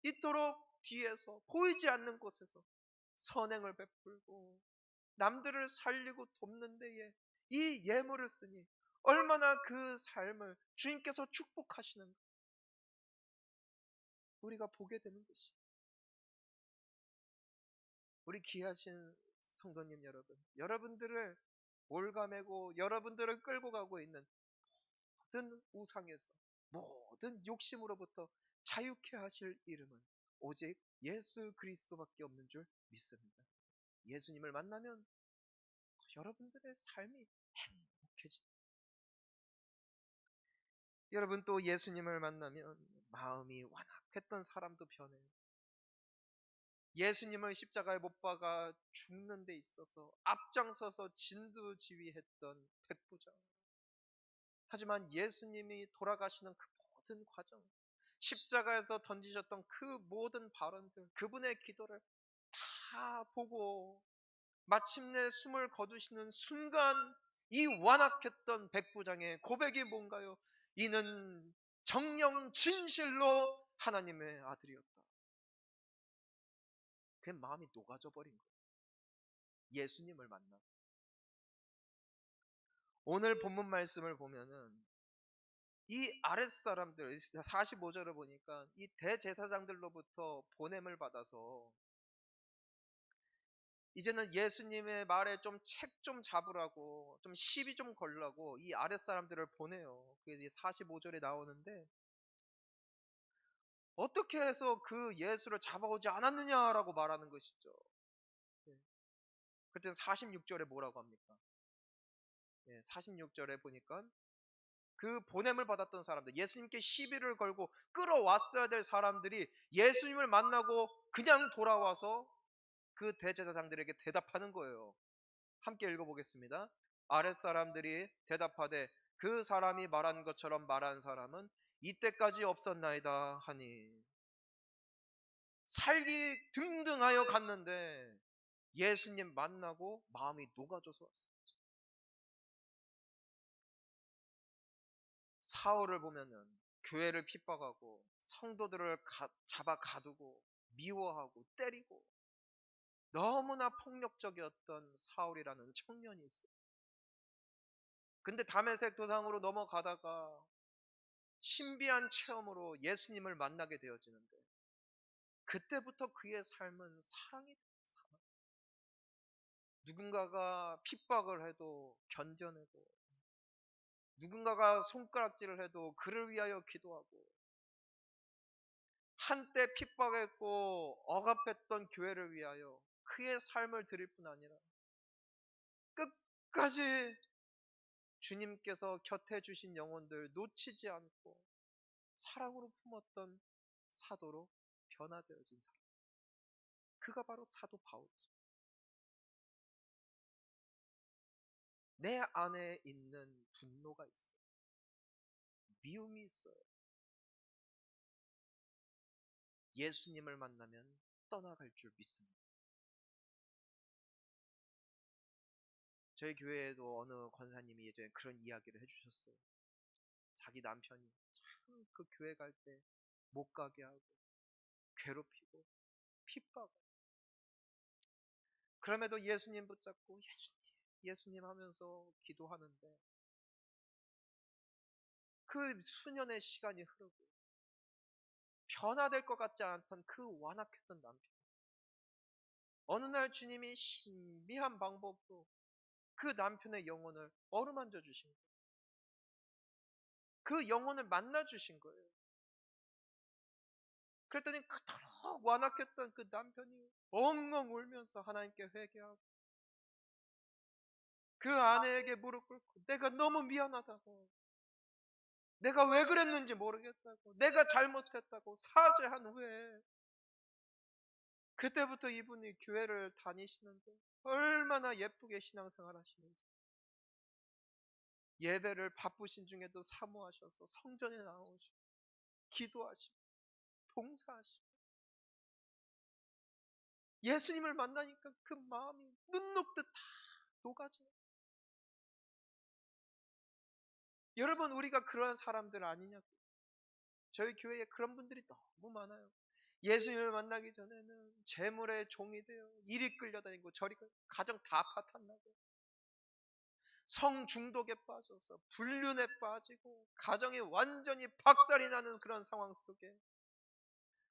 이토록 뒤에서 보이지 않는 곳에서 선행을 베풀고 남들을 살리고 돕는 데에 이 예물을 쓰니 얼마나 그 삶을 주님께서 축복하시는가 우리가 보게 되는 것이. 우리 귀하신 성도님 여러분, 여러분들을 올가매고 여러분들을 끌고 가고 있는 모든 우상에서, 모든 욕심으로부터 자유케 하실 이름은 오직 예수 그리스도밖에 없는 줄 믿습니다. 예수님을 만나면 여러분들의 삶이 행복해집니다. 여러분, 또 예수님을 만나면 마음이 완악했던 사람도 변해요. 예수님을 십자가에 못 박아 죽는 데 있어서 앞장서서 진두지휘했던 백부장, 하지만 예수님이 돌아가시는 그 모든 과정, 십자가에서 던지셨던 그 모든 발언들, 그분의 기도를 다 보고 마침내 숨을 거두시는 순간 이 완악했던 백부장의 고백이 뭔가요? 이는 정령 진실로 하나님의 아들이었다. 그 마음이 녹아져 버린 거예요. 예수님을 만나. 오늘 본문 말씀을 보면은 이 아랫사람들, 45절을 보니까 이 대제사장들로부터 보냄을 받아서 이제는 예수님의 말에 좀 책 좀 잡으라고, 좀 시비 좀 걸라고 이 아랫사람들을 보내요. 그게 45절에 나오는데, 어떻게 해서 그 예수를 잡아오지 않았느냐라고 말하는 것이죠. 그때 46절에 뭐라고 합니까? 46절에 보니까 그 보냄을 받았던 사람들, 예수님께 시비를 걸고 끌어왔어야 될 사람들이 예수님을 만나고 그냥 돌아와서 그 대제사장들에게 대답하는 거예요. 함께 읽어보겠습니다. 아랫사람들이 대답하되 그 사람이 말한 것처럼 말한 사람은 이때까지 없었나이다 하니. 살기 등등하여 갔는데 예수님 만나고 마음이 녹아져서 왔어요. 사울을 보면은 교회를 핍박하고 성도들을 잡아 가두고 미워하고 때리고 너무나 폭력적이었던 사울이라는 청년이 있어요. 근데 다메섹 도상으로 넘어가다가 신비한 체험으로 예수님을 만나게 되어지는데, 그때부터 그의 삶은 사랑이 돼요. 사랑. 누군가가 핍박을 해도 견뎌내고, 누군가가 손가락질을 해도 그를 위하여 기도하고, 한때 핍박했고 억압했던 교회를 위하여 그의 삶을 드릴 뿐 아니라 끝까지 주님께서 곁에 주신 영혼들 놓치지 않고 사랑으로 품었던 사도로 변화되어진 사람, 그가 바로 사도 바울이죠. 내 안에 있는 분노가 있어요. 미움이 있어요. 예수님을 만나면 떠나갈 줄 믿습니다. 저희 교회에도 어느 권사님이 예전에 그런 이야기를 해주셨어요. 자기 남편이 참 그 교회 갈 때 못 가게 하고 괴롭히고 핍박하고, 그럼에도 예수님 붙잡고 예수님 예수님 하면서 기도하는데 그 수년의 시간이 흐르고 변화될 것 같지 않던 그 완악했던 남편, 어느 날 주님이 신비한 방법으로 그 남편의 영혼을 어루만져 주신 거예요. 그 영혼을 만나 주신 거예요. 그랬더니 그토록 완악했던 그 남편이 엉엉 울면서 하나님께 회개하고 그 아내에게 무릎 꿇고 내가 너무 미안하다고, 내가 왜 그랬는지 모르겠다고, 내가 잘못했다고 사죄한 후에 그때부터 이분이 교회를 다니시는데 얼마나 예쁘게 신앙생활 하시는지, 예배를 바쁘신 중에도 사모하셔서 성전에 나오시고 기도하시고 봉사하시고, 예수님을 만나니까 그 마음이 눈 녹듯 다 녹아지는. 여러분, 우리가 그런 사람들 아니냐고. 저희 교회에 그런 분들이 너무 많아요. 예수님을 만나기 전에는 재물의 종이 되어 이리 끌려다니고 저리 가정 다 파탄나고 성 중독에 빠져서 불륜에 빠지고 가정이 완전히 박살이 나는 그런 상황 속에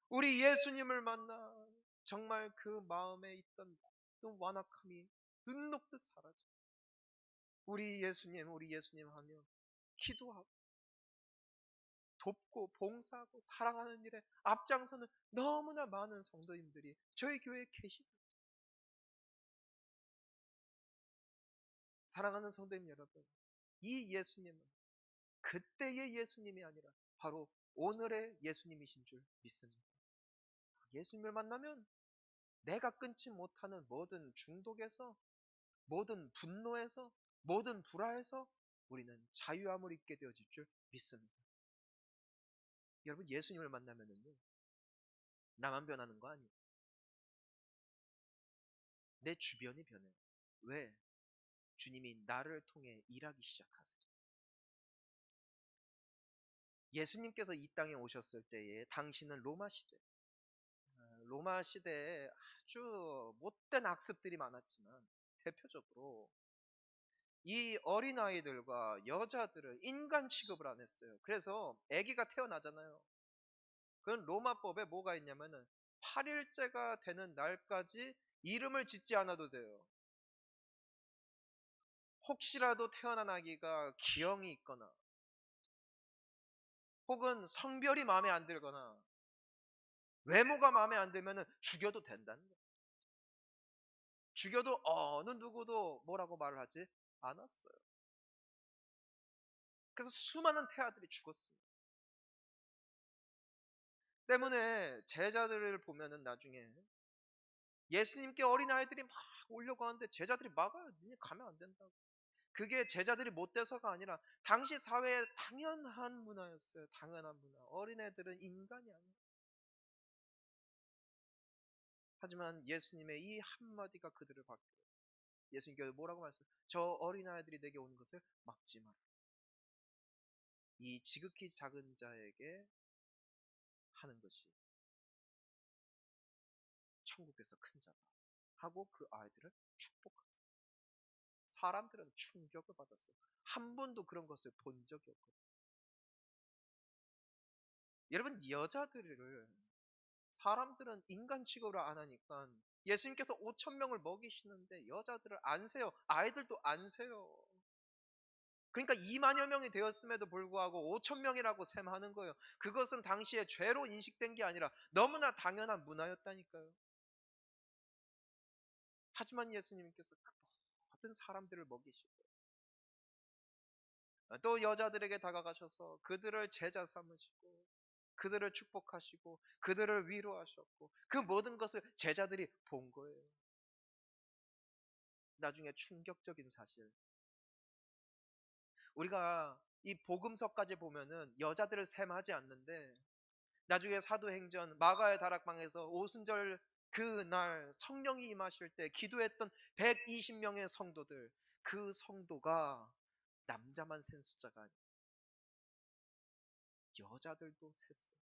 우리 예수님을 만나 정말 그 마음에 있던 그 완악함이 눈 녹듯 사라져. 우리 예수님 하며 기도하고 돕고 봉사하고 사랑하는 일에 앞장서는 너무나 많은 성도님들이 저희 교회에 계시다. 사랑하는 성도님 여러분, 이 예수님은 그때의 예수님이 아니라 바로 오늘의 예수님이신 줄 믿습니다. 예수님을 만나면 내가 끊지 못하는 모든 중독에서, 모든 분노에서, 모든 불화에서 우리는 자유함을 입게 되어질 줄 믿습니다. 여러분, 예수님을 만나면은요, 나만 변하는 거 아니에요. 내 주변이 변해요. 왜? 주님이 나를 통해 일하기 시작하세요. 예수님께서 이 땅에 오셨을 때에 당시는 로마 시대에 아주 못된 악습들이 많았지만 대표적으로 이 어린아이들과 여자들을 인간 취급을 안 했어요. 그래서 아기가 태어나잖아요. 그건 로마법에 뭐가 있냐면은 8일째가 되는 날까지 이름을 짓지 않아도 돼요. 혹시라도 태어난 아기가 기형이 있거나 혹은 성별이 마음에 안 들거나 외모가 마음에 안 들면 죽여도 된다는 거예요. 죽여도 어느 누구도 뭐라고 말을 하지 않았어요. 그래서 수많은 태아들이 죽었습니다. 때문에 제자들을 보면은 나중에 예수님께 어린아이들이 막 오려고 하는데 제자들이 막아요. 니네 가면 안 된다고. 그게 제자들이 못돼서가 아니라 당시 사회의 당연한 문화였어요. 당연한 문화. 어린애들은 인간이 아니에요. 하지만 예수님의 이 한마디가 그들을 바뀌어요. 예수님께서 뭐라고 말씀하세요? 저 어린아이들이 내게 오는 것을 막지 마라. 이 지극히 작은 자에게 하는 것이 천국에서 큰 자다 하고 그 아이들을 축복합니다. 사람들은 충격을 받았어요. 한 번도 그런 것을 본 적이 없거든요. 여러분, 여자들을 사람들은 인간 취급을 안 하니까 예수님께서 5천 명을 먹이시는데 여자들을 안 세요. 아이들도 안 세요. 그러니까 2만여 명이 되었음에도 불구하고 5천 명이라고 셈하는 거예요. 그것은 당시에 죄로 인식된 게 아니라 너무나 당연한 문화였다니까요. 하지만 예수님께서 그 모든 사람들을 먹이시고 또 여자들에게 다가가셔서 그들을 제자 삼으시고 그들을 축복하시고 그들을 위로하셨고 그 모든 것을 제자들이 본 거예요. 나중에 충격적인 사실, 우리가 이 복음서까지 보면은 여자들을 셈하지 않는데 나중에 사도행전 마가의 다락방에서 오순절 그날 성령이 임하실 때 기도했던 120명의 성도들, 그 성도가 남자만 센 숫자가 아니에요. 여자들도 셌어요.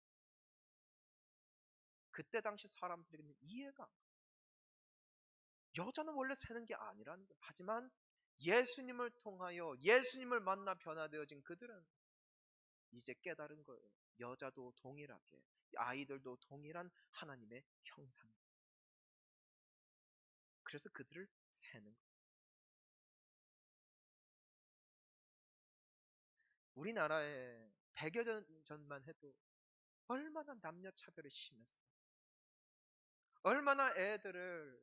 그때 당시 사람들에게는 이해가 안 가요. 여자는 원래 세는 게 아니라는 거예요. 하지만 예수님을 통하여 예수님을 만나 변화되어진 그들은 이제 깨달은 거예요. 여자도 동일하게, 아이들도 동일한 하나님의 형상. 그래서 그들을 세는 거예요. 우리나라에 100여 년 전만 해도 얼마나 남녀 차별이 심했어요. 얼마나 애들을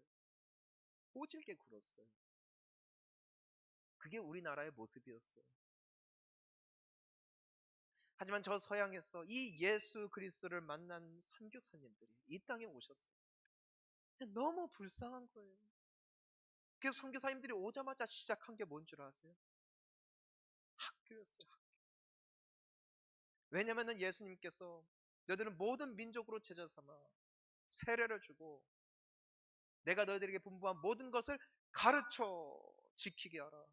꼬질게 굴었어요. 그게 우리나라의 모습이었어요. 하지만 저 서양에서 이 예수 그리스도를 만난 선교사님들이 이 땅에 오셨어요. 근데 너무 불쌍한 거예요. 그래서 선교사님들이 오자마자 시작한 게 뭔 줄 아세요? 학교였어요. 왜냐하면 예수님께서 너희들은 모든 민족으로 제자 삼아 세례를 주고 내가 너희들에게 분부한 모든 것을 가르쳐 지키게 하라.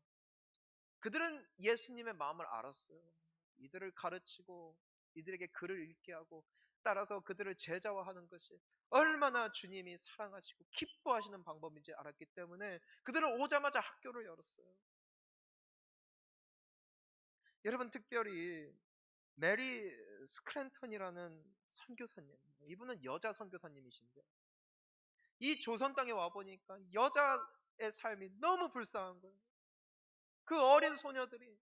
그들은 예수님의 마음을 알았어요. 이들을 가르치고 이들에게 글을 읽게 하고 따라서 그들을 제자화하는 것이 얼마나 주님이 사랑하시고 기뻐하시는 방법인지 알았기 때문에 그들은 오자마자 학교를 열었어요. 여러분, 특별히 메리 스크랜턴이라는 선교사님, 이분은 여자 선교사님이신데 이 조선 땅에 와보니까 여자의 삶이 너무 불쌍한 거예요. 그 어린 소녀들이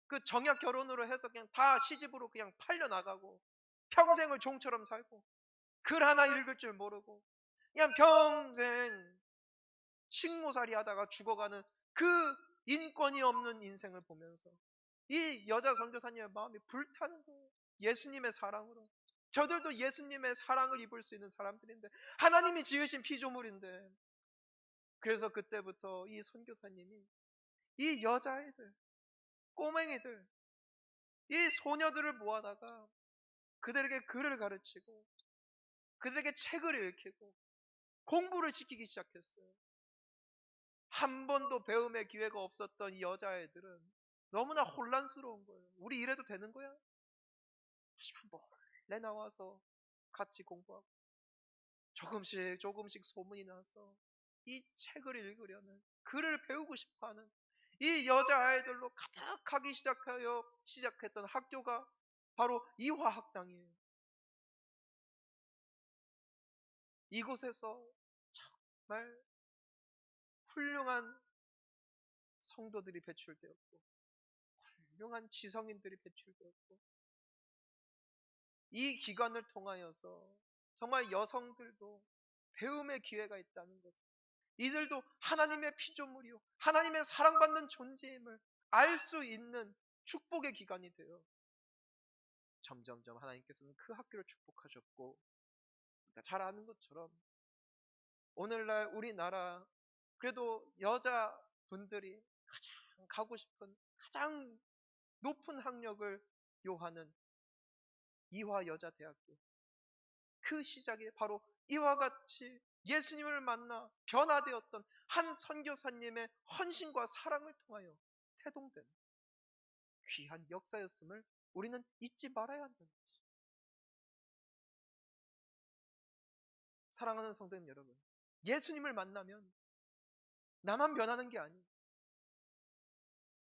그 정약 결혼으로 해서 그냥 다 시집으로 그냥 팔려 나가고 평생을 종처럼 살고 글 하나 읽을 줄 모르고 그냥 평생 식모살이 하다가 죽어가는 그 인권이 없는 인생을 보면서 이 여자 선교사님의 마음이 불타는 거예요. 예수님의 사랑으로. 저들도 예수님의 사랑을 입을 수 있는 사람들인데, 하나님이 지으신 피조물인데, 그래서 그때부터 이 선교사님이 이 여자애들, 꼬맹이들, 이 소녀들을 모아다가 그들에게 글을 가르치고 그들에게 책을 읽히고 공부를 시키기 시작했어요. 한 번도 배움의 기회가 없었던 이 여자애들은 너무나 혼란스러운 거예요. 우리 이래도 되는 거야? 하지만 몰래 나와서 같이 공부하고 조금씩 소문이 나서 이 책을 읽으려는, 글을 배우고 싶어하는 이 여자아이들로 가득하기 시작했던 학교가 바로 이화학당이에요. 이곳에서 정말 훌륭한 성도들이 배출되었고 훌륭한 지성인들이 배출되었고, 이 기관을 통하여서 정말 여성들도 배움의 기회가 있다는 것, 이들도 하나님의 피조물이요 하나님의 사랑받는 존재임을 알 수 있는 축복의 기관이 되어 점점점 하나님께서는 그 학교를 축복하셨고, 그러니까 잘 아는 것처럼 오늘날 우리나라 그래도 여자분들이 가장 가고 싶은 가장 높은 학력을 요하는 이화여자대학교, 그 시작이 바로 이와 같이 예수님을 만나 변화되었던 한 선교사님의 헌신과 사랑을 통하여 태동된 귀한 역사였음을 우리는 잊지 말아야 한다는 것이죠. 사랑하는 성도님 여러분, 예수님을 만나면 나만 변하는 게 아니에요.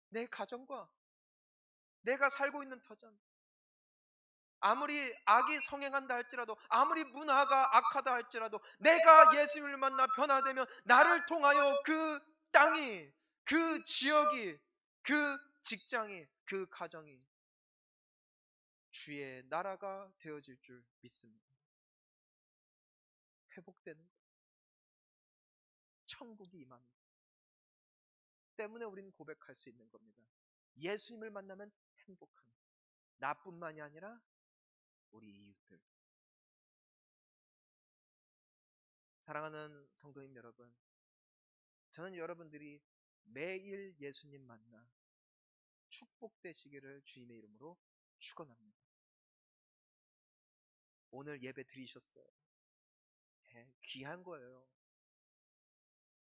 내 가정과 내가 살고 있는 터전, 아무리 악이 성행한다 할지라도, 아무리 문화가 악하다 할지라도 내가 예수님을 만나 변화되면 나를 통하여 그 땅이, 그 지역이, 그 직장이, 그 가정이 주의 나라가 되어질 줄 믿습니다. 회복되는 것, 천국이 임하는 것 때문에 우리는 고백할 수 있는 겁니다. 예수님을 만나면 행복한, 나뿐만이 아니라 우리 이웃들. 사랑하는 성도님 여러분, 저는 여러분들이 매일 예수님 만나 축복되시기를 주님의 이름으로 축원합니다. 오늘 예배 드리셨어요. 귀한 거예요.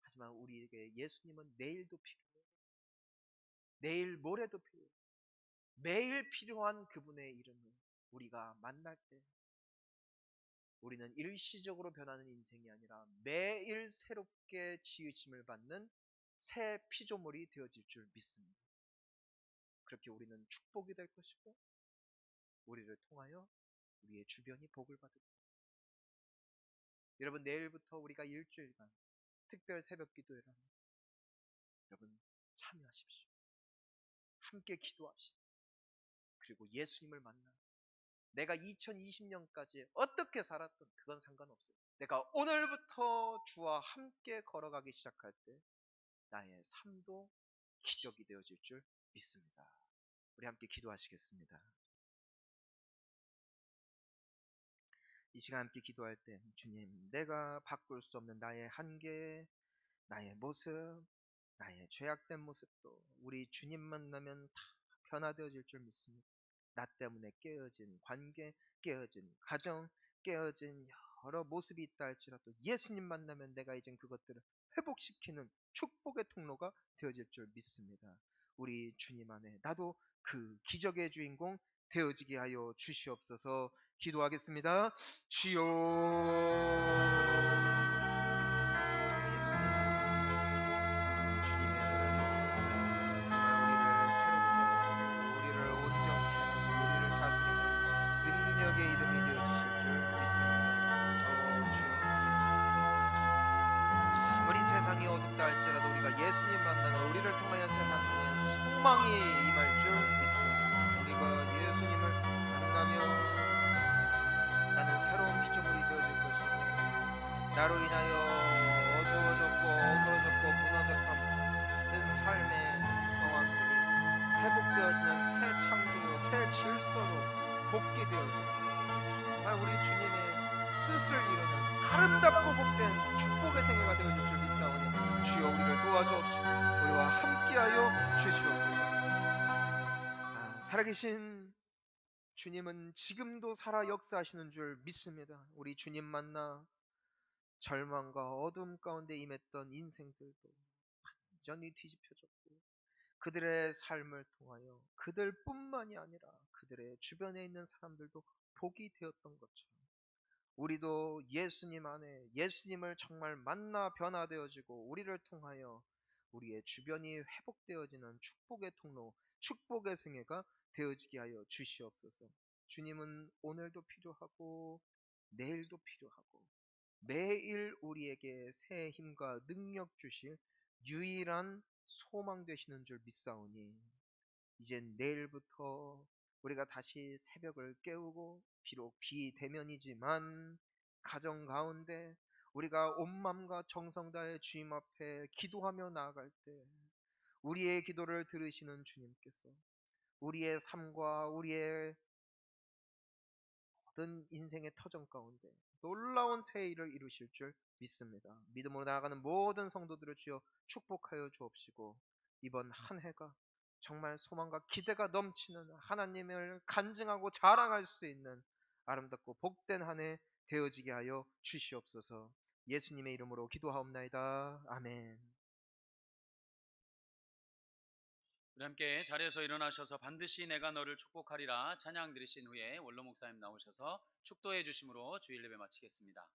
하지만 우리에게 예수님은 내일도 필요해요. 내일 모레도 필요해요. 매일 필요한 그분의 이름을 우리가 만날 때 우리는 일시적으로 변하는 인생이 아니라 매일 새롭게 지으심을 받는 새 피조물이 되어질 줄 믿습니다. 그렇게 우리는 축복이 될 것이고 우리를 통하여 우리의 주변이 복을 받을 것입니다. 여러분, 내일부터 우리가 일주일간 특별 새벽 기도회를 합니다. 여러분, 참여하십시오. 함께 기도합시다. 그리고 예수님을 만나 내가 2020년까지 어떻게 살았던 그건 상관없어요. 내가 오늘부터 주와 함께 걸어가기 시작할 때 나의 삶도 기적이 되어질 줄 믿습니다. 우리 함께 기도하시겠습니다. 이 시간 함께 기도할 때 주님, 내가 바꿀 수 없는 나의 한계, 나의 모습, 나의 죄악된 모습도 우리 주님 만나면 다 변화되어질 줄 믿습니다. 나 때문에 깨어진 관계, 깨어진 가정, 깨어진 여러 모습이 있다 할지라도 예수님 만나면 내가 이젠 그것들을 회복시키는 축복의 통로가 되어질 줄 믿습니다. 우리 주님 안에 나도 그 기적의 주인공 되어지게 하여 주시옵소서. 기도하겠습니다. 주여, 예수님, 주님의 사랑이 우리를 새롭게 하고 우리를 온전케 하고 우리를 다스리는 능력의 이름이 되어주실 줄 믿습니다. 주여, 아무리 세상이 어둡다 할지라도 우리가 예수님 만나면 우리를 통하여 세상에 소망이 임할 줄 믿습니다. 우리가 예수님을 만나면 나는 새로운 피조물이 되어질 것이고 나로 인하여 어두워졌고 어그러졌고 무너졌던 모든 삶의 상황들이 회복되어지는 새 창조요 새 질서로 복귀되어지고 정말 우리 주님의 뜻을 이루는 아름답고 복된 축복의 생애가 되어질 줄 믿사오니 주여 우리를 도와주옵시고 우리와 함께하여 주시옵소서. 살아계신 주님은 지금도 살아 역사하시는 줄 믿습니다. 우리 주님 만나 절망과 어둠 가운데 임했던 인생들도 완전히 뒤집혀졌고 그들의 삶을 통하여 그들뿐만이 아니라 그들의 주변에 있는 사람들도 복이 되었던 것처럼 우리도 예수님 안에 예수님을 정말 만나 변화되어지고 우리를 통하여 우리의 주변이 회복되어지는 축복의 통로, 축복의 생애가 되어지게 하여 주시옵소서. 주님은 오늘도 필요하고 내일도 필요하고 매일 우리에게 새 힘과 능력 주실 유일한 소망 되시는 줄 믿사오니 이젠 내일부터 우리가 다시 새벽을 깨우고 비록 비대면이지만 가정 가운데 우리가 온 마음과 정성 다해 주님 앞에 기도하며 나아갈 때 우리의 기도를 들으시는 주님께서 우리의 삶과 우리의 모든 인생의 터전 가운데 놀라운 새 일을 이루실 줄 믿습니다. 믿음으로 나아가는 모든 성도들을 주여 축복하여 주옵시고 이번 한 해가 정말 소망과 기대가 넘치는 하나님을 간증하고 자랑할 수 있는 아름답고 복된 한 해 되어지게 하여 주시옵소서. 예수님의 이름으로 기도하옵나이다. 아멘. 우리 함께 자리에서 일어나셔서 반드시 내가 너를 축복하리라 찬양 들으신 후에 원로 목사님 나오셔서 축도해 주심으로 주일 예배 마치겠습니다.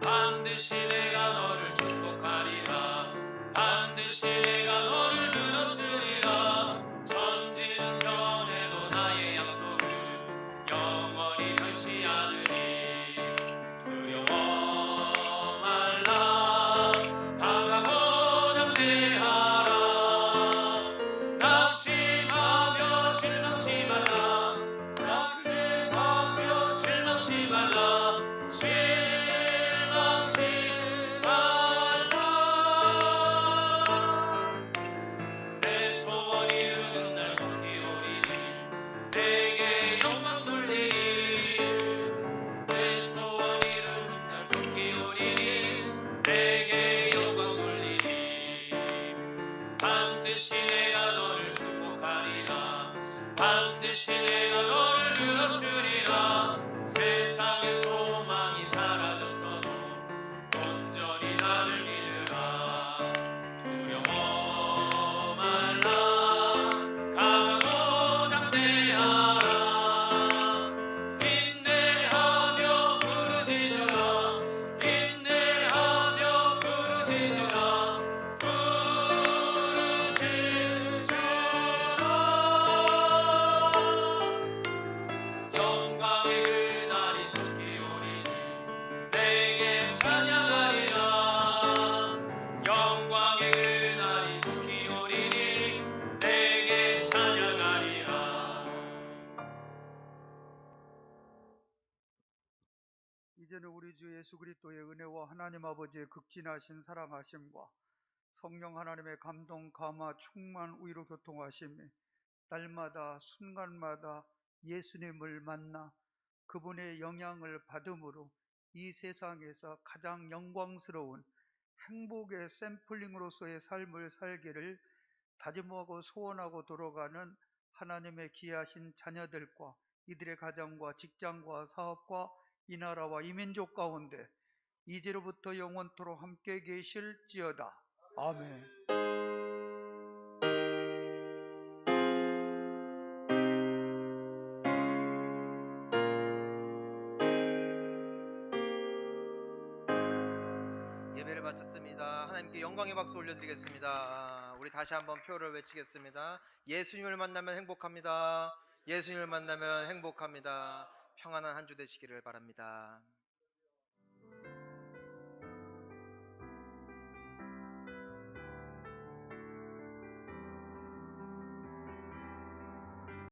반드시 내가 너를 축복하리라 반드시 내가 너를 들었으리라 천지는 변해도 나의 약속은 영원히 변치 않으리 두려워 말라 강하고 담대하라 낙심하며 실망치 말라 낙심하며 실망치 말라 실망치 주 예수 그리스도의 은혜와 하나님 아버지의 극진하신 사랑하심과 성령 하나님의 감동, 감화, 충만, 위로 교통하심이 날마다 순간마다 예수님을 만나 그분의 영향을 받음으로 이 세상에서 가장 영광스러운 행복의 샘플링으로서의 삶을 살기를 다짐하고 소원하고 돌아가는 하나님의 귀하신 자녀들과 이들의 가정과 직장과 사업과 이 나라와 이 민족 가운데 이제로부터 영원토록 함께 계실지어다. 아멘. 예배를 마쳤습니다. 하나님께 영광의 박수 올려드리겠습니다. 우리 다시 한번 표를 외치겠습니다. 예수님을 만나면 행복합니다. 예수님을 만나면 행복합니다. 평안한 한 주 되시기를 바랍니다.